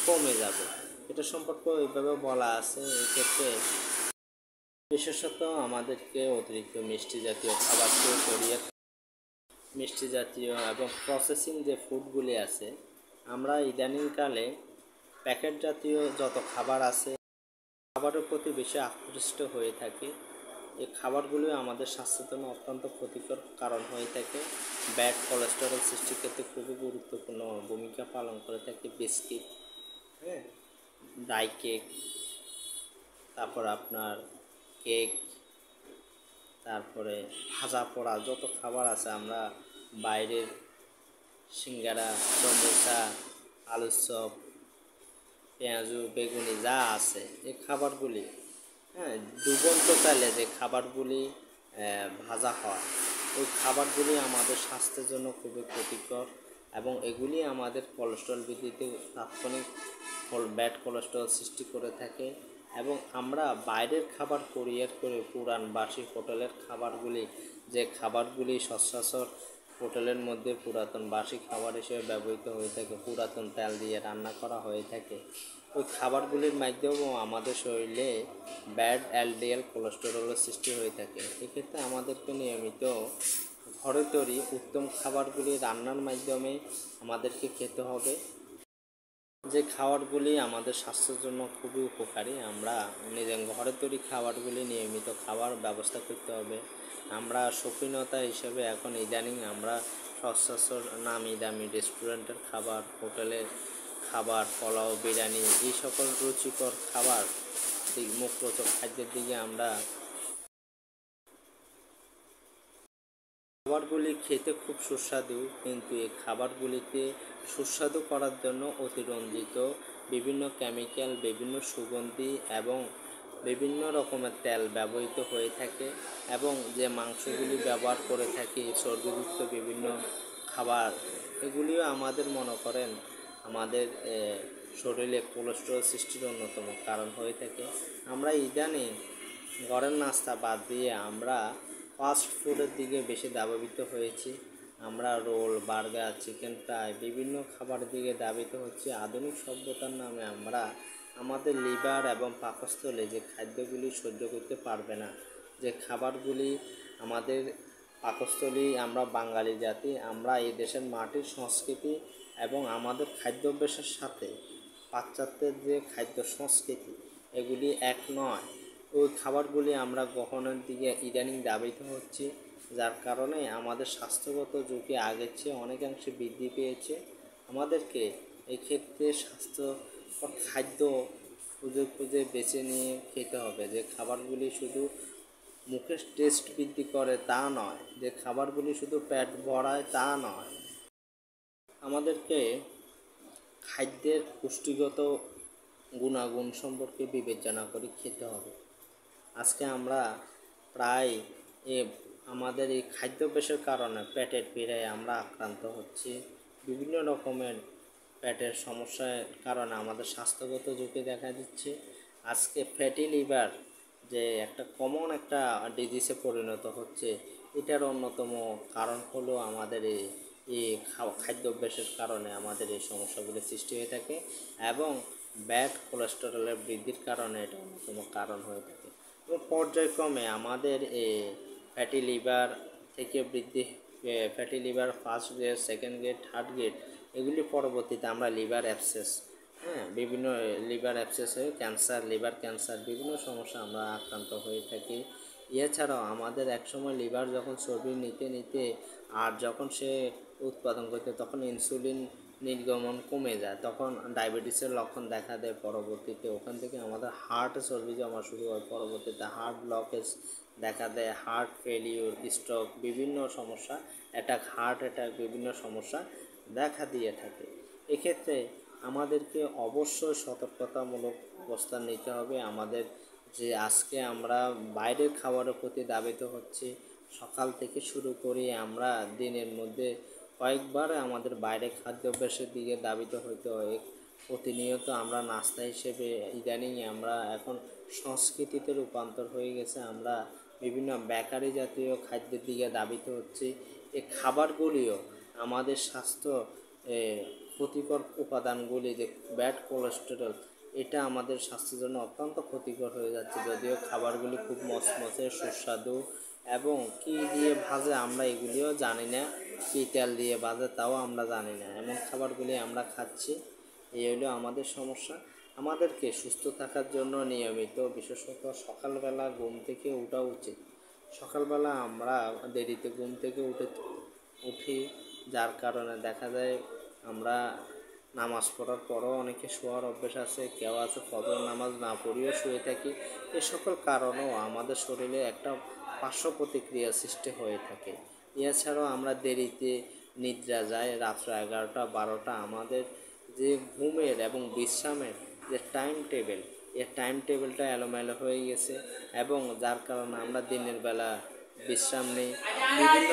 কমে যাবে। এটা সম্পর্কে এইভাবে বলা আছে। এক্ষেত্রে বিশেষত আমাদেরকে অতিরিক্ত মিষ্টি জাতীয় খাবারকে সরিয়ে, মিষ্টি জাতীয় এবং প্রসেসিং যে ফুডগুলি আছে, আমরা ইদানিংকালে প্যাকেট জাতীয় যত খাবার আছে, খাবারের প্রতি বেশি আকৃষ্ট হয়ে থাকে। এই খাবারগুলি আমাদের স্বাস্থ্যের জন্য অত্যন্ত ক্ষতিকর কারণ হয়ে থাকে। ব্যাড কোলেস্টেরল সৃষ্টির ক্ষেত্রে খুবই গুরুত্বপূর্ণ ভূমিকা পালন করে থাকে বিস্কিট, ড্রাই কেক, তারপর আপনার কেক, তারপরে ভাজা পোড়া যত খাবার আছে, আমরা বাইরের সিঙ্গারা, সমোসা, আলুর চপ, পেঁয়াজু, বেগুনি যা আছে, এই খাবারগুলি ডুবন্ত তেলে যে খাবারগুলি ভাজা হয়, ওই খাবারগুলি আমাদের স্বাস্থ্যের জন্য খুবই ক্ষতিকর এবং এগুলি আমাদের কোলেস্টেরল বৃদ্ধিতে তাৎক্ষণিক ব্যাড কোলেস্টেরল সৃষ্টি করে থাকে। এবং আমরা বাইরের খাবার কুরিয়ার করে পুরান বাসি হোটেলের খাবারগুলি, যে খাবারগুলি সচরাচর হোটেলের মধ্যে পুরাতন বাসি খাবার হিসেবে ব্যবহৃত হয়ে থাকে, পুরাতন তেল দিয়ে রান্না করা হয়ে থাকে, ওই খাবারগুলির মাধ্যমেও আমাদের শরীরে ব্যাড এলডিএল কোলেস্টেরলের সৃষ্টি হয়ে থাকে। এক্ষেত্রে আমাদেরকে নিয়মিত ঘরে তৈরি উত্তম খাবারগুলি রান্নার মাধ্যমে আমাদেরকে খেতে হবে, যে খাবারগুলি আমাদের স্বাস্থ্যের জন্য খুবই উপকারী। আমরা নিজের ঘরে তৈরি খাবারগুলি নিয়মিত খাবার ব্যবস্থা করতে হবে। আমরা শৌখিনতা হিসেবে এখন ইদানিং আমরা সচরাচর নামি দামি রেস্টুরেন্টের খাবার, হোটেলের খাবার, পোলাও, বিরিয়ানি, এই সকল রুচিকর খাবার, মুখরোচক খাদ্যের দিকে আমরা খাবারগুলি খেতে খুব সুস্বাদু, কিন্তু এই খাবারগুলিকে সুস্বাদু করার জন্য অতিরঞ্জিত বিভিন্ন কেমিক্যাল, বিভিন্ন সুগন্ধি এবং বিভিন্ন রকমের তেল ব্যবহৃত হয়ে থাকে। এবং যে মাংসগুলি ব্যবহার করে থাকি, চর্বিযুক্ত বিভিন্ন খাবার, এগুলিও আমাদের মনে করেন আমাদের শরীরে কোলেস্টেরল সৃষ্টির অন্যতম কারণ হয়ে থাকে। আমরা ইদানিং ঘরের নাস্তা বাদ দিয়ে আমরা ফাস্ট ফুডের দিকে বেশি ধাবিত হয়েছি। আমরা রোল, বার্গার, চিকেন ফ্রাই বিভিন্ন খাবারের দিকে ধাবিত হচ্ছি। আধুনিক সভ্যতার নামে আমরা আমাদের লিভার এবং পাকস্থলী যে খাদ্যগুলি সহ্য করতে পারবে না, যে খাবারগুলি আমাদের পাকস্থলী, আমরা বাঙালি জাতি, আমরা এই দেশের মাটির সংস্কৃতি এবং আমাদের খাদ্যাভ্যাসের সাথে পাশ্চাত্যের যে খাদ্য সংস্কৃতি এগুলি এক নয়। ওই খাবারগুলি আমরা গ্রহণের দিকে ইদানিং ধাবিত হচ্ছি, যার কারণে আমাদের স্বাস্থ্যগত ঝুঁকি আগের চেয়ে অনেকাংশে বৃদ্ধি পেয়েছে। আমাদেরকে এই ক্ষেত্রে স্বাস্থ্যকর খাদ্য খুঁজে খুঁজে বেছে নিয়ে খেতে হবে। যে খাবারগুলি শুধু মুখের টেস্ট বৃদ্ধি করে তা নয়, যে খাবারগুলি শুধু পেট ভরায় তা নয়, আমাদেরকে খাদ্যের পুষ্টিগত গুণাগুণ সম্পর্কে বিবেচনা করে খেতে হবে। আজকে আমরা প্রায় আমাদের এই খাদ্যাভ্যাসের কারণে পেটের পীড়ায় আমরা আক্রান্ত হচ্ছি। বিভিন্ন রকমের পেটের সমস্যার কারণে আমাদের স্বাস্থ্যগত ঝুঁকি দেখা দিচ্ছে। আজকে ফ্যাটি লিভার যে একটা কমন একটা ডিজিজে পরিণত হচ্ছে, এটার অন্যতম কারণ হলো আমাদের এই খাদ্যাভ্যাসের কারণে আমাদের এই সমস্যাগুলি সৃষ্টি হয়ে থাকে এবং ব্যাড কোলেস্টেরলের বৃদ্ধির কারণে এটা অন্যতম কারণ হয়ে থাকে। এবং পর্যায়ক্রমে আমাদের এই ফ্যাটি লিভার থেকে fatty liver first grade, second grade, third grade, এগুলি পরবর্তীতে আমরা লিভার অ্যাবসেস, বিভিন্ন লিভার অ্যাবসেস হয়ে ক্যান্সার, লিভার ক্যান্সার, বিভিন্ন সমস্যা আমরা আক্রান্ত হয়ে থাকি। এছাড়াও আমাদের একসময় লিভার যখন চর্বি নিতে নিতে আর যখন সে উৎপাদন করতে তখন ইনসুলিন নির্গমন কমে যায়, তখন ডায়াবেটিসের লক্ষণ দেখা দেয়। পরবর্তীতে ওখান থেকে আমাদের হার্টে চর্বি জমা শুরু হয়, পরবর্তীতে হার্ট ব্লকেজ দেখা দেয়, হার্ট ফেলিওর, স্ট্রোক, বিভিন্ন সমস্যা, হার্ট অ্যাটাক, বিভিন্ন সমস্যা দেখা দিয়ে থাকে। এক্ষেত্রে আমাদেরকে অবশ্যই সতর্কতামূলক অবস্থান নিতে হবে। আমাদের যে আজকে আমরা বাইরের খাবারের প্রতি ধাবিত হচ্ছি, সকাল থেকে শুরু করে আমরা দিনের মধ্যে কয়েকবার আমাদের বাইরে খাদ্যাভ্যাসের দিকে ধাবিত হইতে হয়। প্রতিনিয়ত আমরা নাস্তা হিসেবে ইদানিং আমরা এখন সংস্কৃতিতে রূপান্তর হয়ে গেছে, আমরা বিভিন্ন বেকারি জাতীয় খাদ্যের দিকে ধাবিত হচ্ছি। এই খাবারগুলিও আমাদের স্বাস্থ্য ক্ষতিকর উপাদানগুলি, যে ব্যাড কোলেস্টেরল, এটা আমাদের স্বাস্থ্যের জন্য অত্যন্ত ক্ষতিকর হয়ে যাচ্ছে। যদিও খাবারগুলি খুব মচমচে সুস্বাদু এবং কী দিয়ে ভাজে আমরা এগুলিও জানি না, কী তেল দিয়ে ভাজে তাও আমরা জানি না, এমন খাবারগুলি আমরা খাচ্ছি। এই হলো আমাদের সমস্যা। আমাদেরকে সুস্থ থাকার জন্য নিয়মিত, বিশেষত সকালবেলা ঘুম থেকে ওঠা উচিত। সকালবেলা আমরা দেরিতে ঘুম থেকে উঠি, যার কারণে দেখা যায় আমরা নামাজ পড়ার পরও অনেকে শোয়ার অভ্যেস আছে, কেউ আছে ফজর নামাজ না পড়িও শুয়ে থাকি। এ সকল কারণেও আমাদের শরীরে একটা পার্শ্ব প্রতিক্রিয়া সৃষ্টি হয়ে থাকে। এছাড়াও আমরা দেরিতে নিদ্রা যাই, রাত্র 11টা 12টা। আমাদের যে ঘুমের এবং বিশ্রামের যে টাইম টেবিল, এই টাইম টেবিলটা এলোমেলো হয়ে গেছে এবং যার কারণে আমরা দিনের বেলা বিশ্রাম নেই। বিভিন্ন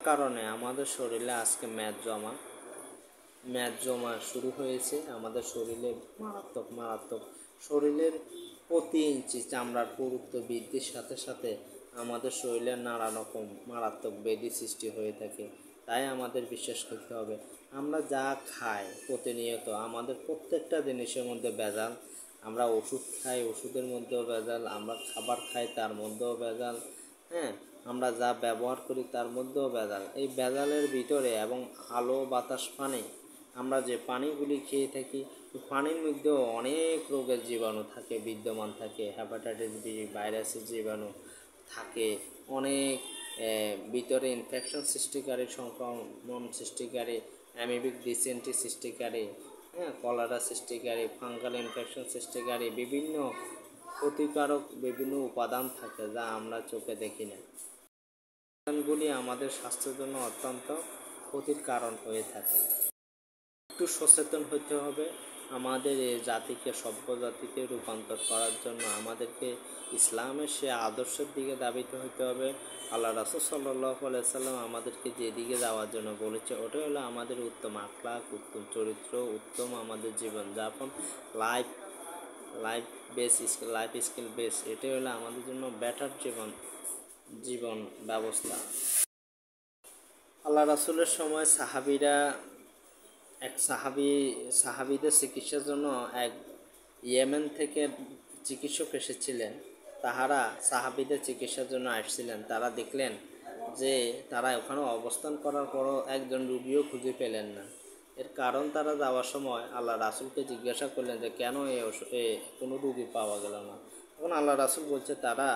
কারণে আমাদের শরীরে আজকে মেদ জমা শুরু হয়েছে। আমাদের শরীরে মারাত্মক শরীরের প্রতি ইঞ্চি চামড়ার পুরুত্ব বৃদ্ধির সাথে সাথে আমাদের শরীরে নানা রকম মারাত্মক ব্যাধি সৃষ্টি হয়ে থাকে। তাই আমাদের বিশ্বাস করতে হবে, আমরা যা খাই প্রতিনিয়ত আমাদের প্রত্যেকটা জিনিসের মধ্যে ভেজাল। আমরা ওষুধ খাই, ওষুধের মধ্যেও ভেজাল, আমরা খাবার খাই তার মধ্যেও ভেজাল, আমরা যা ব্যবহার করি তার মধ্যেও ভেজাল। এই ভেজালের ভিতরে এবং আলো বাতাস পানি, আমরা যে পানিগুলি খেয়ে থাকি, পানির মধ্যেও অনেক রোগের জীবাণু থাকে, বিদ্যমান থাকে। হেপাটাইটিস বি ভাইরাসের জীবাণু থাকে, অনেক ভিতরে ইনফেকশন সৃষ্টিকারী, সংক্রমণ সৃষ্টিকারী, অ্যামিবিক ডিসেন্ট্রি সৃষ্টিকারী, কলেরা সৃষ্টিকারী, ফাঙ্গাল ইনফেকশন সৃষ্টিকারী বিভিন্ন ক্ষতিকারক বিভিন্ন উপাদান থাকে, যা আমরা চোখে দেখি না। উপাদানগুলি আমাদের স্বাস্থ্যের জন্য অত্যন্ত ক্ষতির কারণ হয়ে থাকে। একটু সচেতন হতে হবে আমাদের এই জাতিকে সভ্য জাতিতে রূপান্তর করার জন্য আমাদেরকে ইসলামের সে আদর্শের দিকে ধাবিত হতে হবে। আল্লাহ রাসূল সাল্লাল্লাহু আলাইহি সাল্লাম আমাদেরকে যেদিকে যাওয়ার জন্য বলেছে ওটাই হলো আমাদের উত্তম আখলাক, উত্তম চরিত্র, উত্তম আমাদের জীবনযাপন, life life life skill base, এটাই হলো আমাদের জন্য বেটার জীবন ব্যবস্থা। আল্লাহ রাসূলের সময় সাহাবীদের চিকিৎসার জন্য এক ইয়েমেন থেকে চিকিৎসক এসেছিলেন। তাহারা সাহাবীদের চিকিৎসার জন্য আসছিলেন। তারা দেখলেন যে তারা ওখানে অবস্থান করার পরও একজন রুগীও খুঁজে পেলেন না। এর কারণ তারা যাওয়ার সময় আল্লাহ রাসূলকে জিজ্ঞাসা করলেন যে কেন কোনো রুগী পাওয়া গেল না। তখন আল্লাহ রাসূল বলছে তারা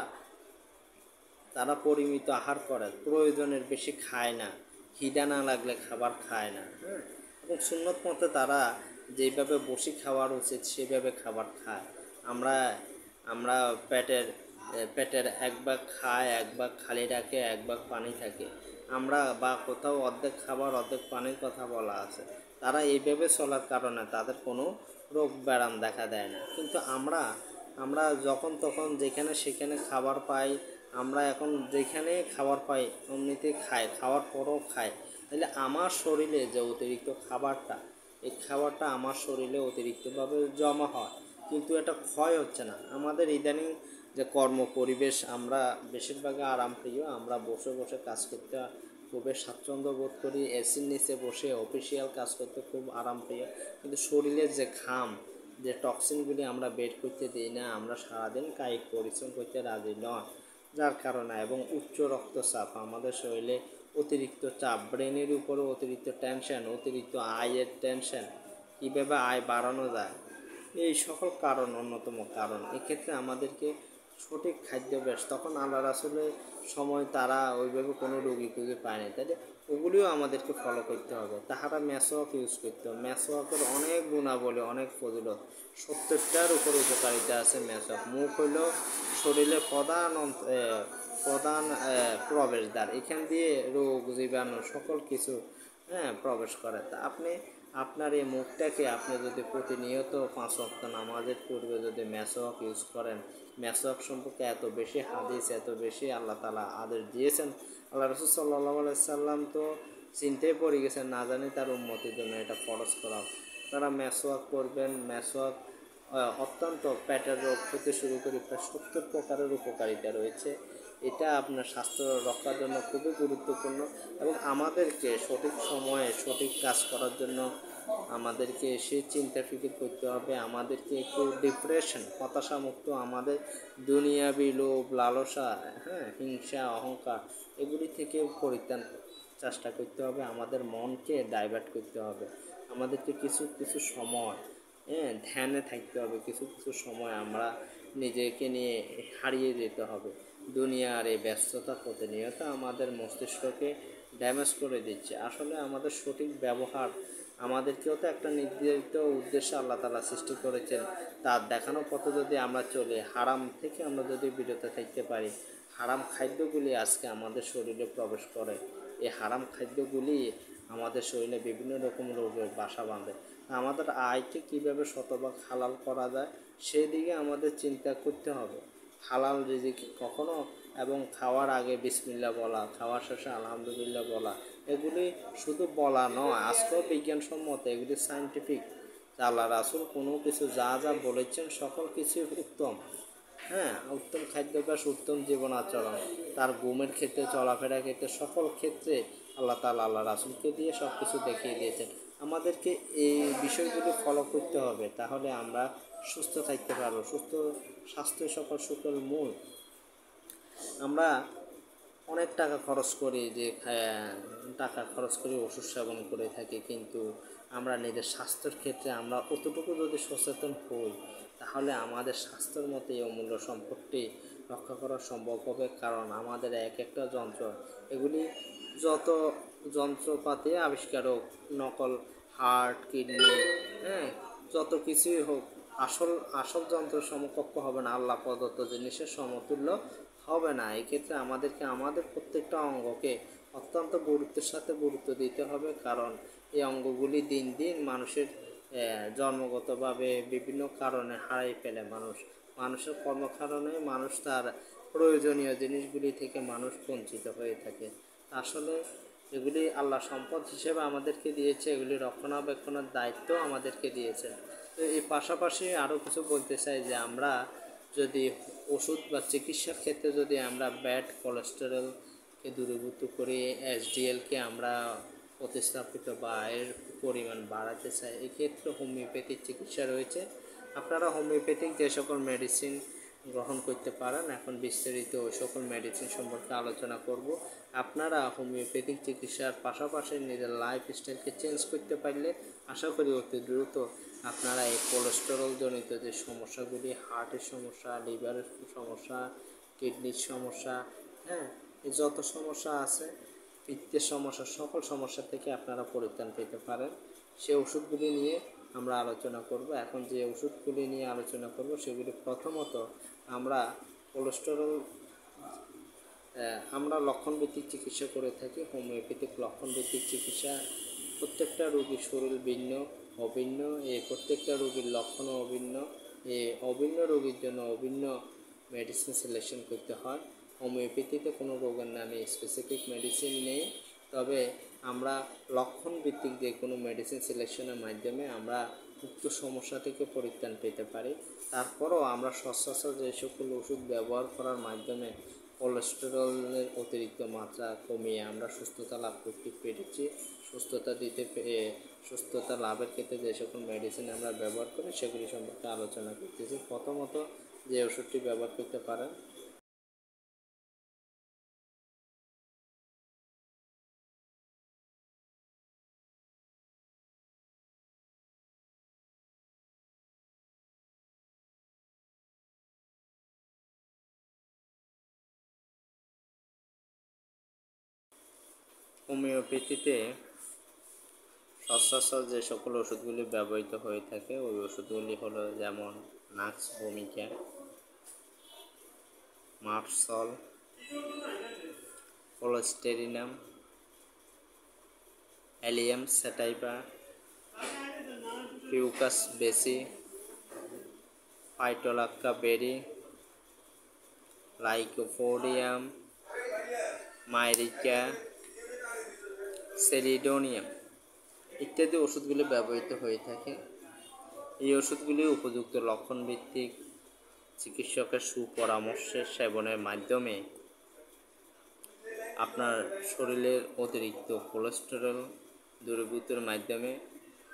পরিমিত আহার করে, প্রয়োজনের বেশি খায় না, খিদা না লাগলে খাবার খায় না, হ্যাঁ, এবং সুন্নত মতে তারা যেভাবে বসে খাওয়ার উচিত সেভাবে খাবার খায়। আমরা আমরা পেটের এক ভাগ খায়, এক ভাগ খালি রাখে, এক ভাগ পানি থাকে। আমরা বা কোথাও অর্ধেক খাবার অর্ধেক পানির কথা বলা আছে। তারা এইভাবে চলার কারণে তাদের কোনো রোগ ব্যারাম দেখা দেয় না। কিন্তু আমরা যখন তখন যেখানে সেখানে খাবার পাই, আমরা এখন যেখানে খাবার পাই এমনিতে খাওয়ার পরও খাই। তাহলে আমার শরীরে যে অতিরিক্ত খাবারটা, এই খাবারটা আমার শরীরে অতিরিক্তভাবে জমা হয়, কিন্তু এটা ক্ষয় হচ্ছে না। আমাদের ইদানিং যে কর্ম পরিবেশ, আমরা বেশিরভাগই আরামপ্রিয়, আমরা বসে বসে কাজ করতে খুবই স্বাচ্ছন্দ্য বোধ করি, এসির নিচে বসে অফিসিয়াল কাজ করতে খুব আরামপ্রিয়, কিন্তু শরীরের যে ঘাম, যে টক্সিনগুলি আমরা বের করতে দিই না, আমরা সারাদিন কায়িক পরিশ্রম করতে রাজি নয়, যার কারণে এবং উচ্চ রক্তচাপ, আমাদের শরীরে অতিরিক্ত চাপ, ব্রেনের উপরে অতিরিক্ত টেনশন, অতিরিক্ত আয়ের টেনশন, কীভাবে আয় বাড়ানো যায়, এই সকল কারণ অন্যতম কারণ। এক্ষেত্রে আমাদেরকে সঠিক খাদ্যাভ্যাস, তখন আল্লাহ রাসূলের সময় তারা ওইভাবে কোনো রোগী পায়নি, তাহলে ওগুলিও আমাদেরকে ফলো করতে হবে। তাহারা মেসওয়াক ইউজ করতে হবে। মেসওয়াকের অনেক গুণাবলী, অনেক ফজিলত, 70টার উপর উপকারিতা আছে মেসওয়াক। মুখ হইল শরীরের প্রধান প্রবেশদ্বার, এখান দিয়ে রোগ জীবাণু সকল কিছু প্রবেশ করে। তা আপনি আপনার এই মুখটাকে আপনি যদি প্রতিনিয়ত 5 ওয়াক্ত নামাজের পূর্বে যদি মেসওয়াক ইউজ করেন, মেসওয়াক সম্পর্কে এত বেশি হাদিস, এত বেশি আল্লাহ তাআলা আদেশ দিয়েছেন। আল্লাহ রাসূল সাল্লাল্লাহু আলাইহি সাল্লাম তো চিন্তায় পড়ে গেছেন, না জানি তার উম্মতের জন্য এটা ফরজ করা। তারা মেসওয়াক করবেন। মেসওয়াক অত্যন্ত পেটের রোগ থেকে শুরু করে প্রায় 70 প্রকারের উপকারিতা রয়েছে। এটা আপনার স্বাস্থ্য রক্ষার জন্য খুবই গুরুত্বপূর্ণ, এবং আমাদেরকে সঠিক সময়ে সঠিক কাজ করার জন্য আমাদেরকে সেই চিন্তা ফিকির করতে হবে। আমাদেরকে একটু ডিপ্রেশন, হতাশামুক্ত, আমাদের দুনিয়াবি লোভ লালসা, হিংসা অহংকার, এগুলি থেকে পরিত্রাণ চেষ্টা করতে হবে। আমাদের মনকে ডাইভার্ট করতে হবে। আমাদেরকে কিছু কিছু সময় ধ্যানে থাকতে হবে। কিছু কিছু সময় আমরা নিজেকে নিয়ে হারিয়ে যেতে হবে। দুনিয়ার এই ব্যস্ততা প্রতিনিয়ত আমাদের মস্তিষ্ককে ড্যামেজ করে দিচ্ছে। আসলে আমাদের সঠিক ব্যবহার, আমাদেরকেও তো একটা নির্ধারিত উদ্দেশ্যে আল্লাহ তাআলা সৃষ্টি করেছেন, তার দেখানো পথে যদি আমরা চলি, হারাম থেকে আমরা যদি বিরত থাকতে পারি, হারাম খাদ্যগুলি আজকে আমাদের শরীরে প্রবেশ করে, এই হারাম খাদ্যগুলি আমাদের শরীরে বিভিন্ন রকম রোগের বাসা বাঁধে। আমাদের আয়কে কীভাবে শতভাগ হালাল করা যায় সেই দিকে আমাদের চিন্তা করতে হবে। হালাল রিজিক কখনো, এবং খাওয়ার আগে বিসমিল্লাহ বলা, খাওয়ার শেষে আলহামদুলিল্লাহ বলা, এগুলি শুধু বলা নয়, আজকেও বিজ্ঞানসম্মত, এগুলি সায়েন্টিফিক। আল্লাহ রাসূল কোনো কিছু যা যা বলেছেন সকল কিছুই উত্তম। উত্তম খাদ্যাভ্যাস, উত্তম জীবন আচরণ, তার ঘুমের ক্ষেত্রে, চলাফেরার ক্ষেত্রে, সকল ক্ষেত্রে আল্লাহ তাআলা আল্লাহ রাসূলকে দিয়ে সব কিছু দেখিয়ে দিয়েছেন। আমাদেরকে এই বিষয়গুলো ফলো করতে হবে, তাহলে আমরা সুস্থ থাকতে পারবো। সুস্থ স্বাস্থ্য সকল সুখের মূল। আমরা অনেক টাকা খরচ করি, ওষুধ সেবন করে থাকি, কিন্তু আমরা নিজের স্বাস্থ্যের ক্ষেত্রে আমরা অতটুকু যদি সচেতন হই, তাহলে আমাদের স্বাস্থ্যের মতো এই অমূল্য সম্পদটি রক্ষা করা সম্ভব হবে। কারণ আমাদের এক একটা যন্ত্র, এগুলি যত যন্ত্রপাতি আবিষ্কার হোক, নকল হার্ট, কিডনি, যত কিছুই হোক, আসল যন্ত্রের সমকক্ষ হবে না, আল্লাহ প্রদত্ত জিনিসের সমতুল্য হবে না। এক্ষেত্রে আমাদেরকে আমাদের প্রত্যেকটা অঙ্গকে অত্যন্ত গুরুত্বের সাথে গুরুত্ব দিতে হবে, কারণ এই অঙ্গগুলি দিন দিন মানুষের জন্মগতভাবে বিভিন্ন কারণে হারিয়ে ফেলে মানুষের কর্মকারণে মানুষ তার প্রয়োজনীয় জিনিসগুলি থেকে মানুষ বঞ্চিত হয়ে থাকে। আসলে এগুলি আল্লাহ সম্পদ হিসেবে আমাদেরকে দিয়েছে, এগুলি রক্ষণাবেক্ষণের দায়িত্ব আমাদেরকে দিয়েছে। তো এই পাশাপাশি আরও কিছু বলতে চাই যে আমরা যদি ওষুধ বা চিকিৎসার ক্ষেত্রে যদি আমরা ব্যাড কোলেস্টেরলকে দূরীভূত করে এসডিএলকে আমরা প্রতিস্থাপিত বা এর পরিমাণ বাড়াতে চাই, এক্ষেত্রে হোমিওপ্যাথিক চিকিৎসা রয়েছে। আপনারা হোমিওপ্যাথিক যে সকল মেডিসিন গ্রহণ করতে পারেন, এখন বিস্তারিত ওই সকল মেডিসিন সম্পর্কে আলোচনা করব। আপনারা হোমিওপ্যাথিক চিকিৎসার পাশাপাশি নিজের লাইফস্টাইলকে চেঞ্জ করতে পারলে আশা করি অতি দ্রুত আপনারা এই কোলেস্টেরল জনিত যে সমস্যাগুলি, হার্টের সমস্যা, লিভারের সমস্যা, কিডনির সমস্যা, এই যত সমস্যা আছে, পিত্তের সমস্যা, সকল সমস্যা থেকে আপনারা পরিত্রাণ পেতে পারেন। সেই ওষুধগুলি নিয়ে আমরা আলোচনা করব। এখন যে ওষুধগুলি নিয়ে আলোচনা করব সেগুলি প্রথমত আমরা কোলেস্টেরল আমরা লক্ষণভিত্তিক চিকিৎসা করে থাকি। হোমিওপ্যাথিক লক্ষণভিত্তিক চিকিৎসা, প্রত্যেকটা রোগীর শরীর ভিন্ন, অভিন্ন, এই প্রত্যেকটা রোগীর লক্ষণও অভিন্ন, এই অভিন্ন রোগীর জন্য অভিন্ন মেডিসিন সিলেকশন করতে হয়। হোমিওপ্যাথিতে কোনো রোগের নামে স্পেসিফিক মেডিসিন নেই, তবে আমরা লক্ষণ ভিত্তিক যে কোনো মেডিসিন সিলেকশনের মাধ্যমে আমরা উক্ত সমস্যা থেকে পরিত্রাণ পেতে পারি। তারপরও আমরা সচরাচর যে সকল ওষুধ ব্যবহার করার মাধ্যমে কোলেস্টেরলের অতিরিক্ত মাত্রা কমিয়ে আমরা সুস্থতা লাভ করতে পেরেছি। সুস্থতা লাভের ক্ষেত্রে যে সকল মেডিসিন আমরা ব্যবহার করি সেগুলি সম্পর্কে আলোচনা করতেছি। প্রথমত যে ওষুধটি ব্যবহার করতে পারেন, হোমিওপ্যাথিতে সচরাচর যে সকল ওষুধগুলি ব্যবহৃত হয়ে থাকে ওই ওষুধগুলি হলো যেমন নাক্স ভূমিকা, মার্সল, কোলেস্টেরিনাম, অ্যালিয়াম স্যাটাইভা, ফিউকাস বেসি, ফাইটোলাক্কা বেরি, লাইকোপোডিয়াম, মাইরিকা, সেরিডোনিয়াম ইত্যাদি ওষুধগুলি ব্যবহৃত হয়ে থাকে। এই ওষুধগুলি উপযুক্ত লক্ষণভিত্তিক চিকিৎসকের সুপরামর্শের সেবনের মাধ্যমে আপনার শরীরের অতিরিক্ত কোলেস্টেরল দূরীভূতের মাধ্যমে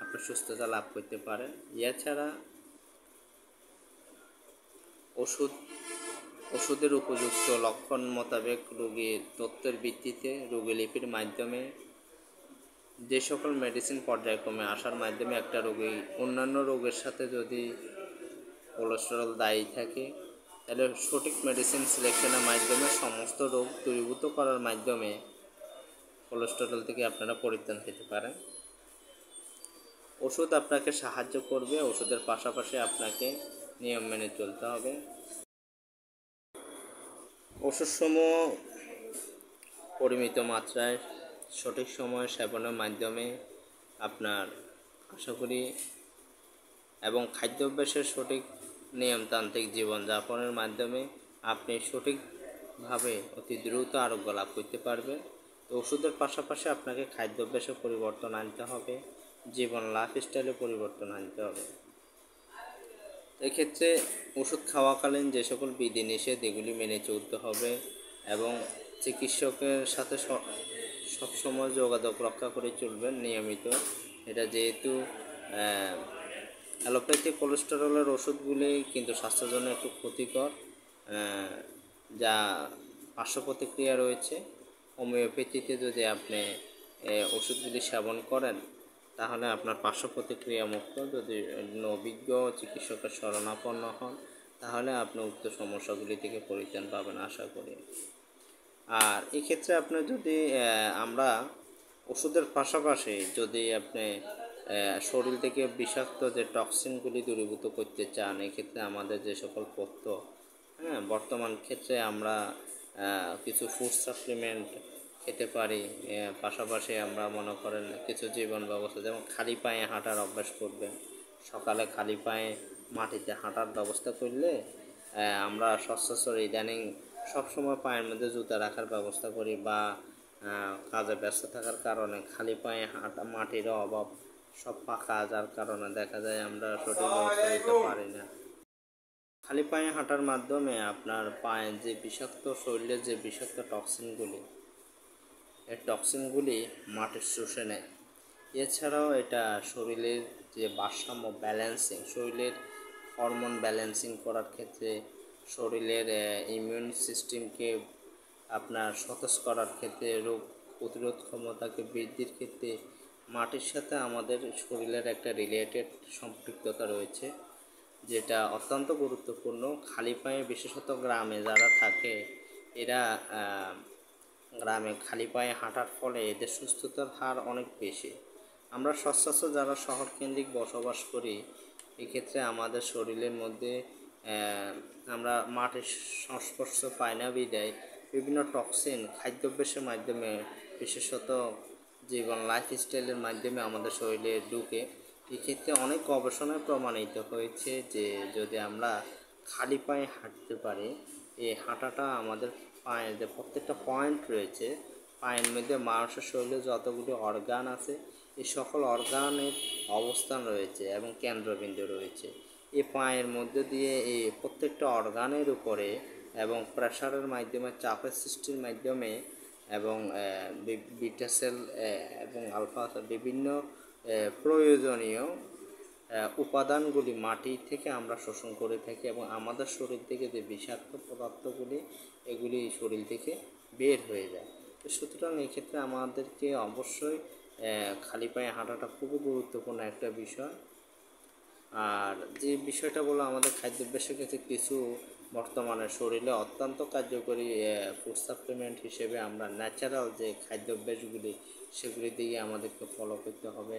আপনি সুস্থতা লাভ করতে পারেন। এছাড়া ওষুধের উপযুক্ত লক্ষণ মোতাবেক রোগীর তথ্যের ভিত্তিতে রোগীলিপির মাধ্যমে যে সকল মেডিসিন পর্যায়ক্রমে আসার মাধ্যমে একটা রোগী অন্যান্য রোগের সাথে যদি কোলেস্টেরল দায়ী থাকে, তাহলে সঠিক মেডিসিন সিলেকশনের মাধ্যমে সমস্ত রোগ দূরীভূত করার মাধ্যমে কোলেস্টেরল থেকে আপনারা পরিত্রাণ পেতে পারেন। ওষুধ আপনাকে সাহায্য করবে, ওষুধের পাশাপাশি আপনাকে নিয়ম মেনে চলতে হবে। ওষুধসমূহ পরিমিত মাত্রায় সঠিক সময়ে সেবনের মাধ্যমে আপনার আশা করি এবং খাদ্যাভ্যাসের সঠিক নিয়মতান্ত্রিক জীবনযাপনের মাধ্যমে আপনি সঠিকভাবে অতি দ্রুত আরোগ্য লাভ করতে পারবেন। তো ওষুধের পাশাপাশি আপনাকে খাদ্যাভ্যাসে পরিবর্তন আনতে হবে, জীবন লাইফস্টাইলে পরিবর্তন আনতে হবে। এক্ষেত্রে ওষুধ খাওয়াকালীন যে সকল বিধিনিষেধ এগুলি মেনে চলতে হবে এবং চিকিৎসকের সাথে সবসময় যোগাযোগ রক্ষা করে চলবেন নিয়মিত। এটা যেহেতু অ্যালোপ্যাথিক কোলেস্টেরলের ওষুধগুলি কিন্তু স্বাস্থ্যের জন্য একটু ক্ষতিকর, যা পার্শ্ব প্রতিক্রিয়া রয়েছে। হোমিওপ্যাথিতে যদি আপনি ওষুধগুলি সেবন করেন তাহলে আপনার পার্শ্ব প্রতিক্রিয়া মুক্ত, যদি অভিজ্ঞ চিকিৎসকের শরণাপন্ন হন তাহলে আপনি উক্ত সমস্যাগুলি থেকে পরিত্রাণ পাবেন আশা করি। আর এক্ষেত্রে আপনি যদি আমরা ওষুধের পাশাপাশি যদি আপনি শরীর থেকে বিষাক্ত যে টক্সিনগুলি দূরীভূত করতে চান, এক্ষেত্রে আমাদের যে সকল বর্তমান ক্ষেত্রে আমরা কিছু ফুড সাপ্লিমেন্ট খেতে পারি। পাশাপাশি আমরা মনে করেন কিছু জীবন ব্যবস্থা যেমন খালি পায়ে হাঁটার অভ্যাস করবেন। সকালে খালি পায়ে মাটিতে হাঁটার ব্যবস্থা করলে আমরা সচরাচর ইদানিং সবসময় পায়ের মধ্যে জুতা রাখার ব্যবস্থা করি বা কাজে ব্যস্ত থাকার কারণে খালি পায়ে হাঁটা মাটিরও অভাব, সব পাকা যার কারণে দেখা যায় আমরা সঠিক ব্যবস্থা নিতে পারি না। খালি পায়ে হাঁটার মাধ্যমে আপনার পায়ে যে বিষাক্ত শরীরের যে বিষাক্ত টক্সিনগুলি, এই টক্সিনগুলি মাটি শুষে নেয়। এছাড়াও এটা শরীরের যে ভারসাম্য ব্যালেন্সিং, শরীরের হরমোন ব্যালেন্সিং করার ক্ষেত্রে, শরীরের ইমিউন সিস্টেমকে আপনার সতেজ করার ক্ষেত্রে, রোগ প্রতিরোধ ক্ষমতাকে বৃদ্ধির ক্ষেত্রে মাটির সাথে আমাদের শরীরের একটা রিলেটেড সম্পৃক্ততা রয়েছে, যেটা অত্যন্ত গুরুত্বপূর্ণ। খালি পায়ে বিশেষত গ্রামে যারা থাকে এরা গ্রামে খালি পায়ে হাঁটার ফলে এদের সুস্থতার হার অনেক বেশি। আমরা সচরাচর যারা শহর কেন্দ্রিক বসবাস করি এক্ষেত্রে আমাদের শরীরের মধ্যে আমরা মাটির সংস্পর্শ পাই না বিদায় বিভিন্ন টক্সিন খাদ্যাভ্যাসের মাধ্যমে, বিশেষত জীবন লাইফস্টাইলের মাধ্যমে আমাদের শরীরে ঢুকে। এক্ষেত্রে অনেক গবেষণায় প্রমাণিত হয়েছে যে যদি আমরা খালি পায়ে হাঁটতে পারি, এই হাঁটাটা আমাদের পায়ের যে প্রত্যেকটা পয়েন্ট রয়েছে, পায়ের মধ্যে মানুষের শরীরে যতগুলি অর্গান আছে এই সকল অর্গানের অবস্থান রয়েছে এবং কেন্দ্রবিন্দু রয়েছে। এই পায়ের মধ্যে দিয়ে এই প্রত্যেকটা অর্গানের উপরে এবং প্রেশারের মাধ্যমে, চাপের সৃষ্টির মাধ্যমে এবং বিটা সেল এবং আলফা বিভিন্ন প্রয়োজনীয় উপাদানগুলি মাটি থেকে আমরা শোষণ করে থাকি এবং আমাদের শরীর থেকে যে বিষাক্ত পদার্থগুলি এগুলি শরীর থেকে বের হয়ে যায়। তো সুতরাং এক্ষেত্রে আমাদেরকে অবশ্যই খালি পায়ে হাঁটাটা খুবই গুরুত্বপূর্ণ একটা বিষয়। আর যে বিষয়টা বলো আমাদের খাদ্যাভ্যাসের ক্ষেত্রে কিছু বর্তমানে শরীরে অত্যন্ত কার্যকরী ফুড সাপ্লিমেন্ট হিসেবে আমরা ন্যাচারাল যে খাদ্যাভ্যাসগুলি সেগুলি দিয়ে আমাদেরকে ফলো করতে হবে।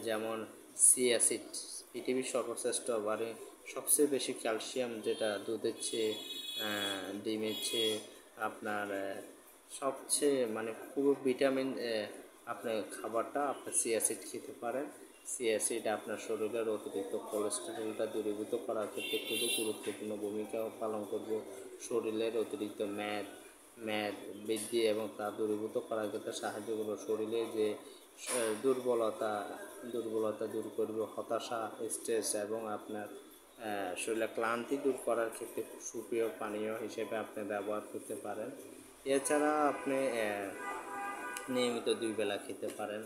যেমন চিয়া সিড পৃথিবীর সর্বশ্রেষ্ঠ মানে সবচেয়ে বেশি ক্যালসিয়াম, যেটা দুধের চেয়ে, ডিমের চেয়ে আপনার সবচেয়ে মানে পুরো ভিটামিন আপনার খাবারটা আপনার চিয়া সিড খেতে পারেন। চিয়া সিড আপনার শরীরের অতিরিক্ত কোলেস্টেরলটা দূরীভূত করার ক্ষেত্রে খুবই গুরুত্বপূর্ণ ভূমিকা পালন করবে। শরীরের অতিরিক্ত মেদ বৃদ্ধি এবং তা দূরীভূত করার ক্ষেত্রে সাহায্য করবে। শরীরে যে দুর্বলতা দূর করবে, হতাশা, স্ট্রেস এবং আপনার শরীরে ক্লান্তি দূর করার ক্ষেত্রে সুপ্রিয় পানীয় হিসেবে আপনি ব্যবহার করতে পারেন। এছাড়া আপনি নিয়মিত 2 বেলা খেতে পারেন।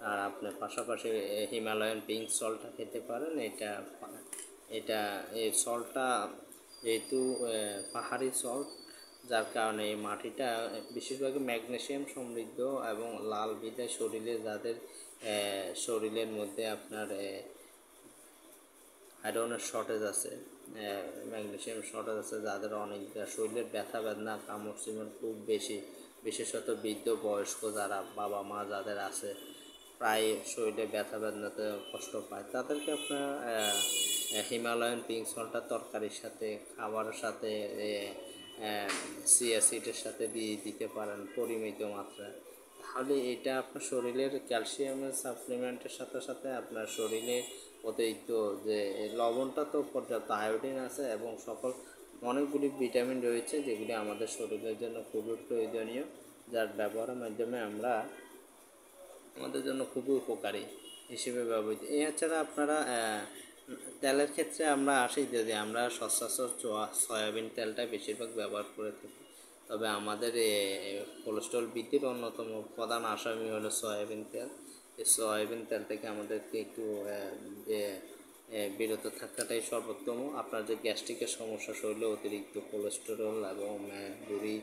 আর আপনি পাশাপাশি হিমালয়ান পিঙ্ক সল্টটা খেতে পারেন। এটা এই সল্টটা যেহেতু পাহাড়ি সল্ট, যার কারণে এই মাটিটা বেশিরভাগই ম্যাগনেসিয়াম সমৃদ্ধ এবং লাল বিদায় শরীরে যাদের শরীরের মধ্যে আপনার আয়রনের শর্টেজ আছে, ম্যাগনেসিয়াম শর্টেজ আছে, যাদের অনেক শরীরের ব্যথা বেদনা কামড় চিমড় খুব বেশি, বিশেষত বৃদ্ধ বয়স্ক যারা বাবা মা যাদের আছে প্রায় শরীরে ব্যথা বেদনাতে কষ্ট পায়, তাদেরকে আপনার হিমালয়ান পিঙ্ক সল্টটা তরকারির সাথে, খাবারের সাথে, চিয়া সিডের সাথে দিয়ে দিতে পারেন পরিমিত মাত্রায়। তাহলে এটা আপনার শরীরের ক্যালসিয়ামের সাপ্লিমেন্টের সাথে সাথে আপনার শরীরে অতিরিক্ত যে লবণটা তো পর্যাপ্ত আয়োডিন আছে এবং সকল অনেকগুলি ভিটামিন রয়েছে যেগুলি আমাদের শরীরের জন্য খুবই প্রয়োজনীয়, যার ব্যবহারের মাধ্যমে আমরা আমাদের জন্য খুবই উপকারী হিসেবে ব্যবহৃত। এছাড়া আপনারা তেলের ক্ষেত্রে আমরা আসি যদি আমরা সচরাচর সয়াবিন তেলটা বেশিরভাগ ব্যবহার করে থাকি, তবে আমাদের কোলেস্ট্রল বৃদ্ধির অন্যতম প্রধান আসামি হলো সয়াবিন তেল। এই সয়াবিন তেল থেকে আমাদেরকে একটু বিরত থাকাটাই সর্বোত্তম। আপনার যে গ্যাস্ট্রিকের সমস্যা, শরীরে অতিরিক্ত কোলেস্টেরল এবং বুড়ি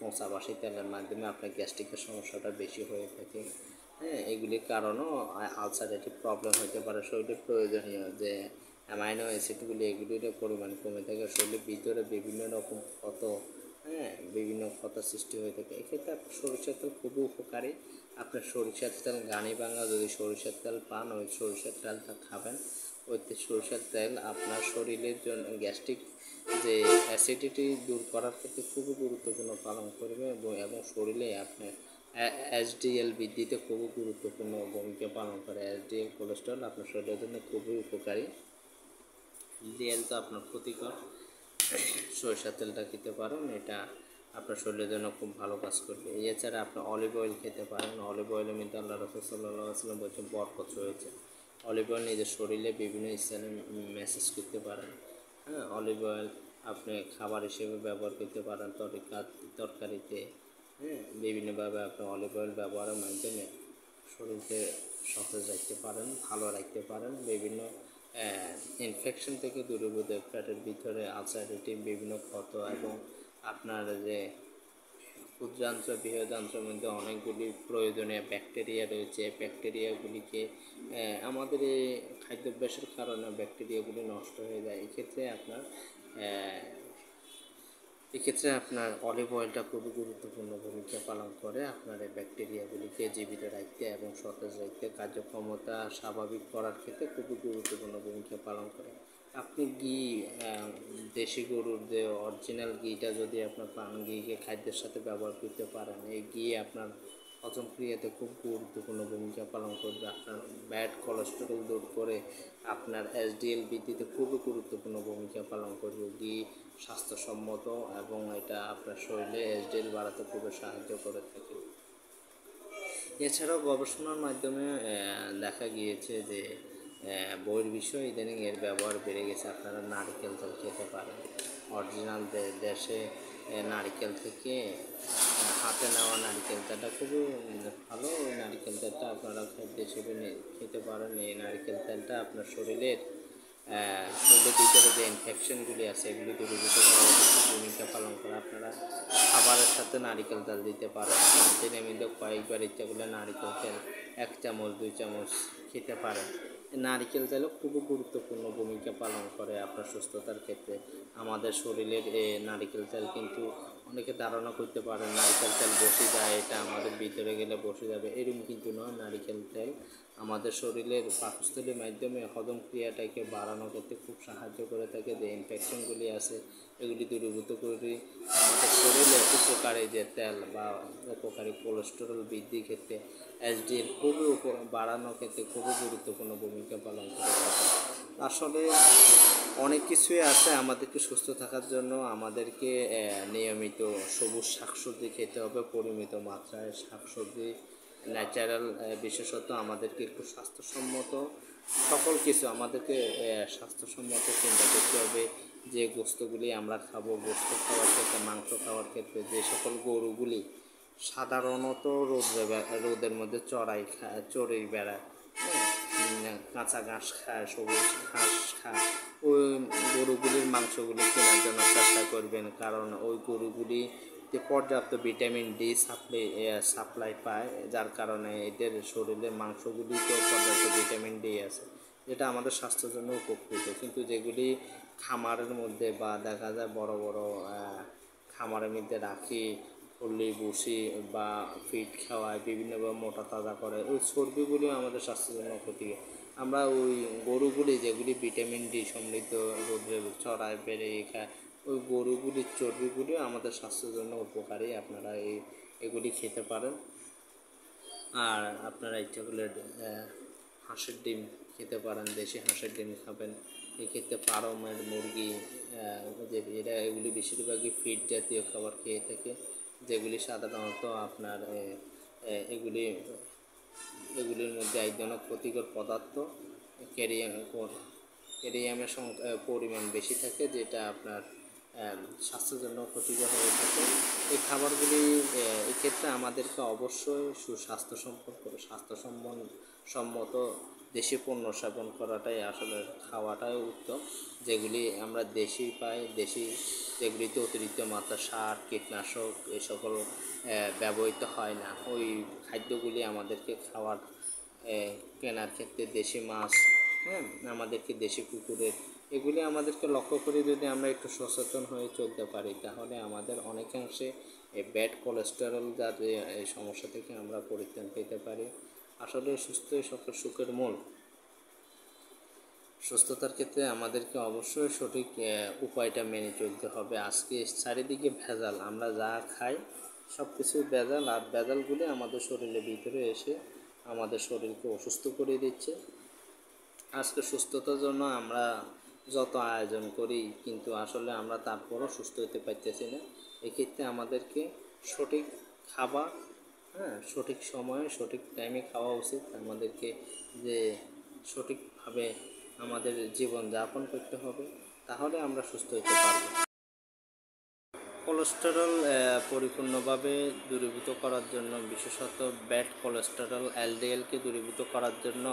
পচাবাসি তেলের মাধ্যমে আপনার গ্যাস্ট্রিকের সমস্যাটা বেশি হয়ে থাকে। এগুলির কারণেও আলসারেটিভ প্রবলেম হতে পারে। শরীরে প্রয়োজনীয় যে অ্যামাইনো অ্যাসিডগুলি এগুলির পরিমাণ কমে থাকে, শরীরের ভিতরে বিভিন্ন রকম বিভিন্ন ক্ষত সৃষ্টি হয়ে থাকে। এক্ষেত্রে আপনার সরিষার তেল খুবই উপকারী। আপনার সরিষার তেল গানি ভাঙা যদি সরিষার তেল পান, ওই সরিষার তেলটা খাবেন, ওই সরিষার তেল আপনার শরীরের জন্য গ্যাস্ট্রিক যে অ্যাসিডিটি দূর করার ক্ষেত্রে খুবই গুরুত্বপূর্ণ পালন করবে এবং শরীরে আপনার এসডিএল বৃদ্ধিতে খুবই গুরুত্বপূর্ণ ভূমিকা পালন করে। এসডিএল কোলেস্ট্রল আপনার শরীরের জন্য খুবই উপকারী। এলডিএল তো আপনার ক্ষতিকর। সরিষার তেলটা খেতে পারেন, এটা আপনার শরীরের জন্য খুব ভালো কাজ করবে। এছাড়া আপনি অলিভ অয়েল খেতে পারেন। অলিভ অয়েলের মধ্যে আল্লাহ রাসূল সাল্লাল্লাহু আলাইহি ওয়াসাল্লাম বলছেন বরকত রয়েছে। অলিভ অয়েল নিজের শরীরে বিভিন্ন স্থানে ম্যাসেজ করতে পারেন। হ্যাঁ, অলিভ অয়েল আপনি খাবার হিসেবে ব্যবহার করতে পারেন, তরকারিতে। হ্যাঁ, বিভিন্নভাবে আপনি অলিভ অয়েল ব্যবহারের মাধ্যমে শরীরকে সতেজ রাখতে পারেন, ভালো রাখতে পারেন। বিভিন্ন ইনফেকশন থেকে দূরীভূত, পেটের ভিতরে আলসারেটিভ বিভিন্ন ক্ষত এবং আপনার যে ক্ষুদ্রান্ত্র বৃহদান্ত্রের মধ্যে অনেকগুলি প্রয়োজনীয় ব্যাকটেরিয়া রয়েছে। ব্যাকটেরিয়াগুলিকে আমাদের এই খাদ্যাভ্যাসের কারণে ব্যাকটেরিয়াগুলি নষ্ট হয়ে যায়। এক্ষেত্রে আপনার অলিভ অয়েলটা খুবই গুরুত্বপূর্ণ ভূমিকা পালন করে আপনার এই ব্যাকটেরিয়াগুলিকে জীবিত রাখতে এবং সতেজ রাখতে, কার্যক্ষমতা স্বাভাবিক করার ক্ষেত্রে খুবই গুরুত্বপূর্ণ ভূমিকা পালন করে। আপনি ঘি, দেশি গরুর যে অরিজিনাল ঘিটা যদি আপনার পান, ঘিকে খাদ্যের সাথে ব্যবহার করতে পারেন, এই ঘি আপনার হজম ক্রিয়াতে খুব গুরুত্বপূর্ণ ভূমিকা পালন করবে। আপনার ব্যাড কোলেস্টেরল দূর করে আপনার এসডিএল বৃদ্ধিতে খুবই গুরুত্বপূর্ণ ভূমিকা পালন করবে। ঘি স্বাস্থ্যসম্মত এবং এটা আপনার শরীরে এসডিএল বাড়াতে খুবই সাহায্য করে থাকে। এছাড়াও গবেষণার মাধ্যমে দেখা গিয়েছে যে বহির্বিশ্বে ইদানিং এর ব্যবহার বেড়ে গেছে। আপনারা নারকেল তেল খেতে পারেন। অরিজিনাল দেশে নারকেল থেকে হাতে নেওয়া নারকেল তেলটা খুবই ভালো। ওই নারকেল তেলটা আপনারা খাদ্য হিসেবে খেতে পারেন। এই নারকেল তেলটা আপনার শরীরের ভিতরে যে ইনফেকশনগুলি আছে এগুলি দূরীভূত করার ভূমিকা পালন করে। আপনারা খাবারের সাথে নারকেল তেল দিতে পারেন। দিনের মধ্যে কয়েকবার ইচ্ছা করলে নারকেল তেল 1 চামচ 2 চামচ খেতে পারেন। নারকেল তেলও খুবই গুরুত্বপূর্ণ ভূমিকা পালন করে আপনার সুস্থতার ক্ষেত্রে। আমাদের শরীরের নারকেল তেল কিন্তু অনেকে ধারণা করতে পারেন নারকেল তেল বসে যায়, এটা আমাদের ভিতরে গেলে বসে যাবে, এরকম কিন্তু নয়। নারকেল তেল আমাদের শরীরের পাকস্থলীর মাধ্যমে হজম ক্রিয়াটাকে বাড়ানোর ক্ষেত্রে খুব সাহায্য করে থাকে। যে ইনফেকশনগুলি আছে এগুলি দূরীভূত করে আমাদের শরীরে উপকারী যে তেল বা উপকারী কোলেস্টেরল বৃদ্ধির ক্ষেত্রে এসডিএল খুবই বাড়ানোর ক্ষেত্রে খুবই গুরুত্বপূর্ণ ভূমিকা পালন করে থাকে। আসলে অনেক কিছুই আছে আমাদেরকে সুস্থ থাকার জন্য। আমাদেরকে নিয়মিত সবুজ শাকসবজি খেতে হবে, পরিমিত মাত্রায় শাকসবজি, ন্যাচারাল, বিশেষত আমাদেরকে একটু স্বাস্থ্যসম্মত সকল কিছু আমাদেরকে স্বাস্থ্যসম্মত চিন্তা করতে হবে। যে গোস্তগুলি আমরা খাবো, গোস্ত খাওয়ার ক্ষেত্রে, মাংস খাওয়ার ক্ষেত্রে যে সকল গরুগুলি সাধারণত রোদের মধ্যে চড়ে বেড়ায়, কাঁচা ঘাস খায়, সবুজ ঘাস খায়, ওই গরুগুলির মাংসগুলি কেনার জন্য চেষ্টা করবেন। কারণ ওই গরুগুলিতে পর্যাপ্ত ভিটামিন ডি সাপ্লাই পায়, যার কারণে এদের শরীরের মাংসগুলিতেও পর্যাপ্ত ভিটামিন ডি আছে, যেটা আমাদের স্বাস্থ্যের জন্য উপকৃত। কিন্তু যেগুলি খামারের মধ্যে বা দেখা যায় বড় বড় খামারের মধ্যে রাখি পল্লী ভুসি বা ফিড খাওয়ায়, বিভিন্নভাবে মোটা তাজা করে, ওই চর্বিগুলিও আমাদের স্বাস্থ্যের জন্য ক্ষতি। আমরা ওই গরুগুলি যেগুলি ভিটামিন ডি সমৃদ্ধ রোদ্রে চড়ায় বেড়ে খায়, ওই গরুগুলির চর্বিগুলিও আমাদের স্বাস্থ্যের জন্য উপকারী। আপনারা এগুলি খেতে পারেন। আর আপনারা ইচ্ছা করলে হাঁসের ডিম খেতে পারেন, দেশি হাঁসের ডিম খাবেন। এক্ষেত্রে ফার্মের মুরগি, যে এগুলি বেশিরভাগই ফিড জাতীয় খাবার খেয়ে থাকে, যেগুলি সাধারণত আপনার এগুলির মধ্যে এক ধরনের ক্ষতিকর পদার্থ ক্যারিয়ামের পরিমাণ বেশি থাকে, যেটা আপনার স্বাস্থ্যের জন্য ক্ষতিকর হয়ে থাকে। এই খাবারগুলি এক্ষেত্রে আমাদেরকে অবশ্যই স্বাস্থ্যসম্মত দেশি পণ্য সেবন করাটাই আসলে খাওয়াটাই উত্তম। যেগুলি আমরা দেশি পাই, যেগুলিতে অতিরিক্ত মাত্রা সার, কীটনাশক এই সকল ব্যবহৃত হয় না, ওই খাদ্যগুলি আমাদেরকে কেনার ক্ষেত্রে দেশি মাছ, আমাদেরকে দেশি পুকুরের এগুলি আমাদেরকে লক্ষ্য করে যদি আমরা একটু সচেতন হয়ে চলতে পারি, তাহলে আমাদের অনেকাংশে এই ব্যাড কোলেস্টেরল জাতীয় এই সমস্যা থেকে আমরা পরিত্রাণ পেতে পারি। আসলে সুস্থই সকল সুখের মূল। সুস্থতার ক্ষেত্রে আমাদেরকে অবশ্যই সঠিক উপায়টা মেনে চলতে হবে। আজকে চারিদিকে ভেজাল, আমরা যা খাই সব কিছুই ভেজাল, আর ভেজালগুলি আমাদের শরীরের ভিতরে এসে আমাদের শরীরকে অসুস্থ করে দিচ্ছে। আজকে সুস্থতার জন্য আমরা যত আয়োজন করি, কিন্তু আসলে আমরা তারপরও সুস্থ হতে পারতেছি না। এক্ষেত্রে আমাদেরকে সঠিক খাবার, সঠিক সময়ে সঠিক টাইমে খাওয়া উচিত। আমাদেরকে যে সঠিকভাবে আমাদের জীবন যাপন করতে হবে, তাহলে আমরা সুস্থ হতে পারবো। কোলেস্টেরল পরিপূর্ণভাবে দূরীভূত করার জন্য, বিশেষত ব্যাড কোলেস্টেরল এলডিএলকে দূরীভূত করার জন্য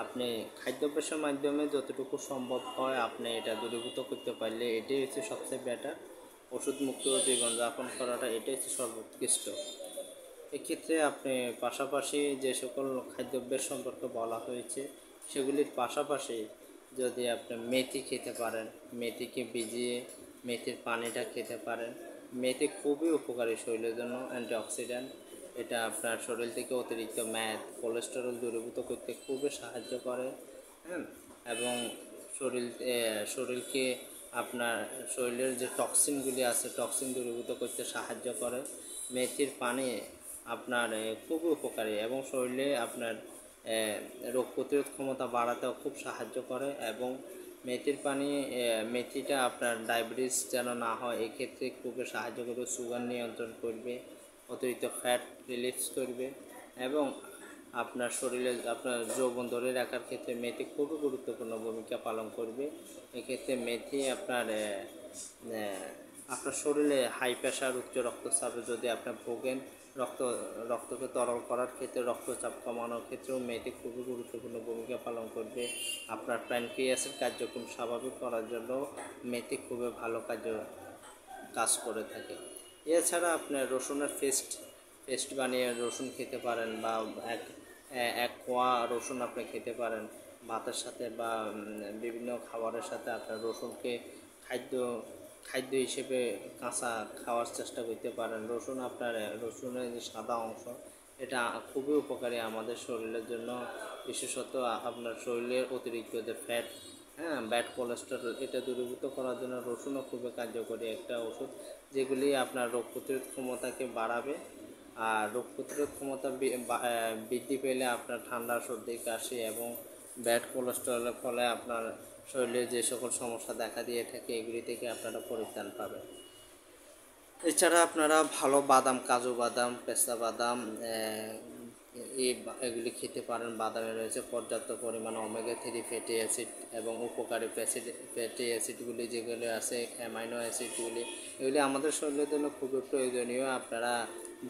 আপনি খাদ্যাভ্যাসের মাধ্যমে যতটুকু সম্ভব হয় আপনি এটা দূরীভূত করতে পারলে এটাই হচ্ছে সবচেয়ে বেটার। ওষুধমুক্ত জীবনযাপন করাটা এটাই হচ্ছে সর্বোৎকৃষ্ট। এক্ষেত্রে আপনি পাশাপাশি যে সকল খাদ্যাভ্যাস সম্পর্কে বলা হয়েছে সেগুলির পাশাপাশি যদি আপনি মেথি খেতে পারেন, মেথিকে ভিজিয়ে মেথির পানিটা খেতে পারেন। মেথি খুবই উপকারী শরীরের জন্য, অ্যান্টিঅক্সিডেন্ট। এটা আপনার শরীর থেকে অতিরিক্ত মেদ, কোলেস্টেরল দূরীভূত করতে খুবই সাহায্য করে। এবং শরীরকে আপনার শরীরের যে টক্সিনগুলি আছে টক্সিন দূরীভূত করতে সাহায্য করে। মেথির পানি আপনার খুবই উপকারী এবং শরীরে আপনার রোগ প্রতিরোধ ক্ষমতা বাড়াতেও খুব সাহায্য করে। এবং মেথির পানি, মেথিটা আপনার ডায়াবেটিস যেন না হয় এক্ষেত্রে খুবই সাহায্য করবে, সুগার নিয়ন্ত্রণ করবে, অতিরিক্ত ফ্যাট রিলিজ করবে এবং আপনার শরীরে আপনার যৌবন ধরে রাখার ক্ষেত্রে মেথি খুবই গুরুত্বপূর্ণ ভূমিকা পালন করবে। এক্ষেত্রে মেথি আপনার শরীরে হাই প্রেশার, উচ্চ রক্তচাপে যদি আপনার ভোগেন, রক্তকে তরল করার ক্ষেত্রে, রক্তচাপ কমানোর ক্ষেত্রেও মেথি খুবই গুরুত্বপূর্ণ ভূমিকা পালন করবে। আপনার প্যানক্রিয়াসের কার্যক্রম স্বাভাবিক করার জন্য মেথি খুবই ভালো কাজ করে থাকে। এছাড়া আপনার রসুনের পেস্ট বানিয়ে রসুন খেতে পারেন, বা এক কোয়া রসুন আপনি খেতে পারেন ভাতের সাথে, বা বিভিন্ন খাবারের সাথে আপনার রসুনকে খাদ্য হিসেবে কাঁচা খাওয়ার চেষ্টা করতে পারেন। রসুনের যে সাদা অংশ এটা খুবই উপকারী আমাদের শরীরের জন্য, বিশেষত আপনার শরীরের অতিরিক্ত যে ফ্যাট, ব্যাড কোলেস্টেরল, এটা দূরীভূত করার জন্য রসুনও খুবই কার্যকরী একটা ওষুধ, যেগুলি আপনার রোগ প্রতিরোধ ক্ষমতাকে বাড়াবে। আর রোগ প্রতিরোধ ক্ষমতা বৃদ্ধি পেলে আপনার ঠান্ডা, সর্দি, কাশি এবং ব্যাড কোলেস্টেরলের ফলে আপনার শরীরে যে সকল সমস্যা দেখা দিয়ে থাকে এগুলি থেকে আপনারা পরিত্রাণ পাবেন। এছাড়া আপনারা ভালো বাদাম, কাজু বাদাম, পেস্তা বাদাম এগুলি খেতে পারেন। বাদামে রয়েছে পর্যাপ্ত পরিমাণ ওমেগা 3 ফ্যাটি অ্যাসিড এবং উপকারী ফ্যাটি অ্যাসিডগুলি যেগুলি আছে, অ্যামাইনো অ্যাসিডগুলি, এগুলি আমাদের শরীরের জন্য খুবই প্রয়োজনীয়। আপনারা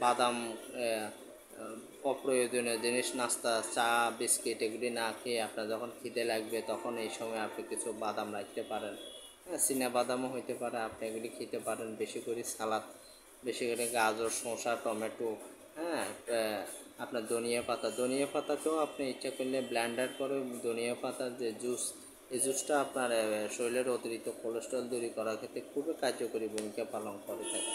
বাদাম অপ্রয়োজনীয় জিনিস, নাস্তা, চা, বিস্কিট এগুলি না খেয়ে আপনার যখন খিদে লাগবে তখন এই সময় আপনি কিছু বাদাম রাখতে পারেন। চিনা বাদামও হইতে পারে, আপনি এগুলি খেতে পারেন। বেশি করে সালাদ, বেশি করে গাজর, শসা, টমেটো, আপনার ধনিয়া পাতাকেও আপনি ইচ্ছা করলে ব্লেন্ডার করে ধনিয়া পাতার যে জুস, এই জুসটা আপনার শরীরের অতিরিক্ত কোলেস্ট্রল দূর করার ক্ষেত্রে খুবই কার্যকরী ভূমিকা পালন করে থাকে।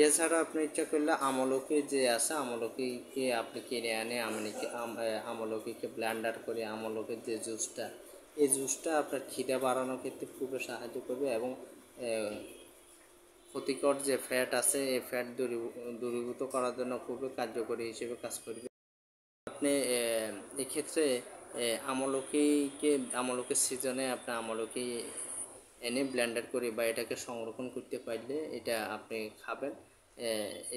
এছাড়া আপনি ইচ্ছা করলে আমলকি যে আছে, আমলকিকে আপনি কিনে আনে আমলকিকে ব্লেন্ডার করে আমলকির যে জুসটা, এই জুসটা আপনার খিদে বাড়ানোর ক্ষেত্রে খুবই সাহায্য করবে এবং ক্ষতিকর যে ফ্যাট আছে এই ফ্যাট দূরীভূত করার জন্য খুবই কার্যকরী হিসেবে কাজ করবে। আপনি এক্ষেত্রে আমলকির সিজনে আপনি আমলকি এনে ব্লেন্ডার করে বা এটাকে সংরক্ষণ করতে পারলে এটা আপনি খাবেন।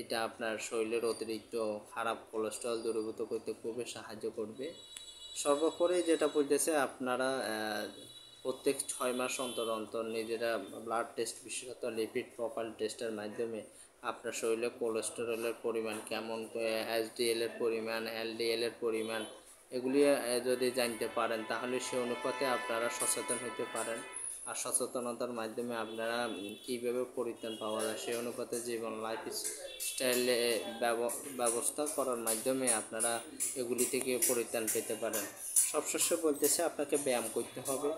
এটা আপনার শরীরের অতিরিক্ত খারাপ কোলেস্ট্রল দূরীভূত করতে খুবই সাহায্য করবে। সর্বোপরি যেটা বলতেছে, আপনারা প্রত্যেক 6 মাস অন্তর অন্তর নিজেরা ব্লাড টেস্ট, বিশেষত লিপিড প্রোফাইল টেস্টের মাধ্যমে আপনার শরীরে কোলেস্টেরলের পরিমাণ কেমন, এসডিএলের পরিমাণ, এলডিএলের পরিমাণ, এগুলি যদি জানতে পারেন তাহলে সে অনুপাতে আপনারা সচেতন হতে পারেন। আর সচেতনতার মাধ্যমে আপনারা কীভাবে পরিত্রাণ পাওয়া যায় সেই অনুপাতে জীবন লাইফ স্টাইলে ব্যবস্থা করার মাধ্যমে আপনারা এগুলি থেকে পরিত্রাণ পেতে পারেন। সবশেষে বলতেছে আপনাকে ব্যায়াম করতে হবে,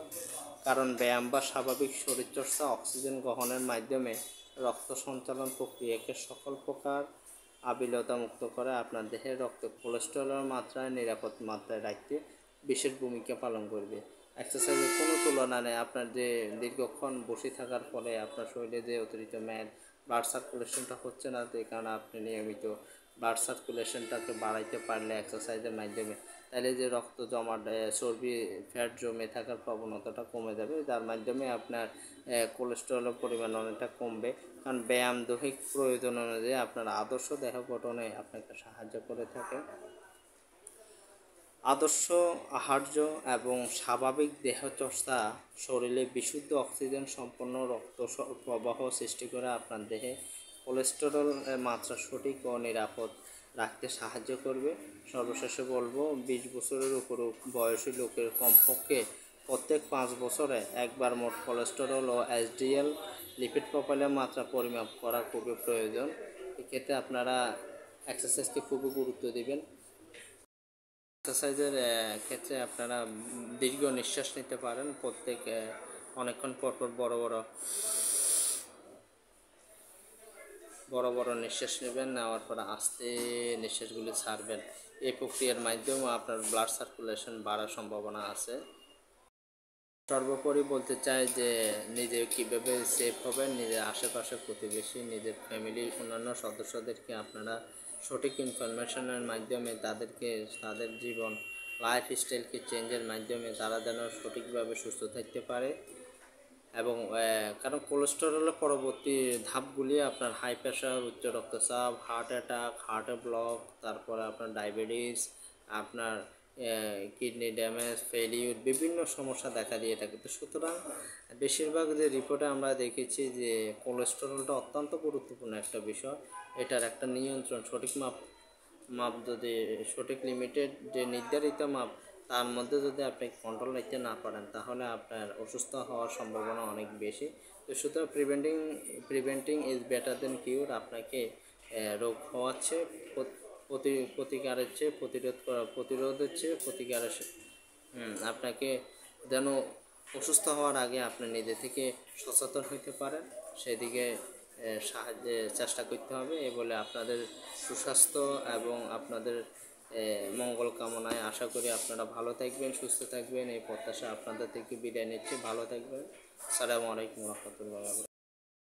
কারণ ব্যায়াম বা স্বাভাবিক শরীরচর্চা অক্সিজেন গ্রহণের মাধ্যমে রক্ত সঞ্চালন প্রক্রিয়াকে সকল প্রকার আবিলতা মুক্ত করে আপনার দেহের রক্তে কোলেস্টেরলের মাত্রায় নিরাপদ মাত্রায় রাখতে বিশেষ ভূমিকা পালন করবে। এক্সারসাইজের কোনো তুলনা নেই। আপনার যে দীর্ঘক্ষণ বসে থাকার ফলে আপনার শরীরে যে অতিরিক্ত ব্লাড সার্কুলেশনটা হচ্ছে না, যে কারণে আপনি নিয়মিত ব্লাড সার্কুলেশনটাকে বাড়াইতে পারলে এক্সারসাইজের মাধ্যমে, তাহলে যে রক্ত জমা চর্বি ফ্যাট জমে থাকার প্রবণতাটা কমে যাবে, যার মাধ্যমে আপনার কোলেস্টেরলের পরিমাণ অনেকটা কমবে। কারণ ব্যায়াম দৈহিক প্রয়োজন অনুযায়ী আপনার আদর্শ দেহ গঠনে আপনাকে সাহায্য করে থাকে। আদর্শ আহার্য এবং স্বাভাবিক দেহচর্চা শরীরে বিশুদ্ধ অক্সিজেন সম্পন্ন রক্ত প্রবাহ সৃষ্টি করে আপনার দেহে কোলেস্টেরলের মাত্রা সঠিক ও নিরাপদ রাখতে সাহায্য করবে। সর্বশেষে বলবো, 20 বছরের উপর বয়সী লোকের কমপক্ষে প্রত্যেক 5 বছরে একবার মোট কোলেস্টেরল ও এসডিএল লিপিড প্রোফাইলের মাত্রা পরিমাপ করা খুবই প্রয়োজন। এক্ষেত্রে আপনারা এক্সারসাইজকে খুবই গুরুত্ব দিবেন। এক্সারসাইজের ক্ষেত্রে আপনারা দীর্ঘ নিঃশ্বাস নিতে পারেন, প্রত্যেক অনেকক্ষণ পরপর বড় বড় নিঃশ্বাস নেবেন, নেওয়ার পর আস্তে নিঃশ্বাসগুলি ছাড়বেন। এই প্রক্রিয়ার মাধ্যমে আপনার ব্লাড সার্কুলেশন বাড়ার সম্ভাবনা আছে। সর্বোপরি বলতে চাই যে নিজে কীভাবে সেফ হবেন, নিজের আশেপাশে প্রতিবেশী, নিজের ফ্যামিলির অন্যান্য সদস্যদেরকে আপনারা সঠিক ইনফরমেশনের মাধ্যমে তাদেরকে তাদের জীবন লাইফ স্টাইলকে চেঞ্জের মাধ্যমে তারা যেন সঠিকভাবে সুস্থ থাকতে পারে। এবং কারণ কোলেস্টেরলের পরবর্তী ধাপগুলি আপনার হাই প্রেশার, উচ্চ রক্তচাপ, হার্ট অ্যাটাক, হার্টের ব্লক, তারপরে আপনার ডায়াবেটিস, আপনার কিডনি ড্যামেজ, ফেলিউর, বিভিন্ন সমস্যা দেখা দিয়ে থাকে। তো সুতরাং বেশিরভাগ যে রিপোর্টে আমরা দেখেছি যে কোলেস্টেরলটা অত্যন্ত গুরুত্বপূর্ণ একটা বিষয়। এটার একটা নিয়ন্ত্রণ, সঠিক মাপ যদি সঠিক লিমিটেড যে নির্ধারিত মাপ, তার মধ্যে যদি আপনি কন্ট্রোল রাখতে না পারেন, তাহলে আপনার অসুস্থ হওয়ার সম্ভাবনা অনেক বেশি। তো সুতরাং প্রিভেন্টিং ইজ বেটার দেন কিউর। আপনাকে রোগ হওয়ার চেয়ে প্রতিকারের চেয়ে প্রতিরোধের চেয়ে প্রতিকারের আপনাকে যেন অসুস্থ হওয়ার আগে আপনি নিজে থেকে সচেতন হতে পারেন, সেদিকে চেষ্টা করতে হবে। এ বলে আপনাদের সুস্বাস্থ্য এবং আপনাদের মঙ্গল কামনায় আশা করি আপনারা ভালো থাকবেন, সুস্থ থাকবেন, এই প্রত্যাশা আপনাদের থেকে বিদায় নিচ্ছি। ভালো থাকবেন। আসসালামু আলাইকুম ওয়া রাহমাতুল্লাহি ওয়া বারাকাতুহু।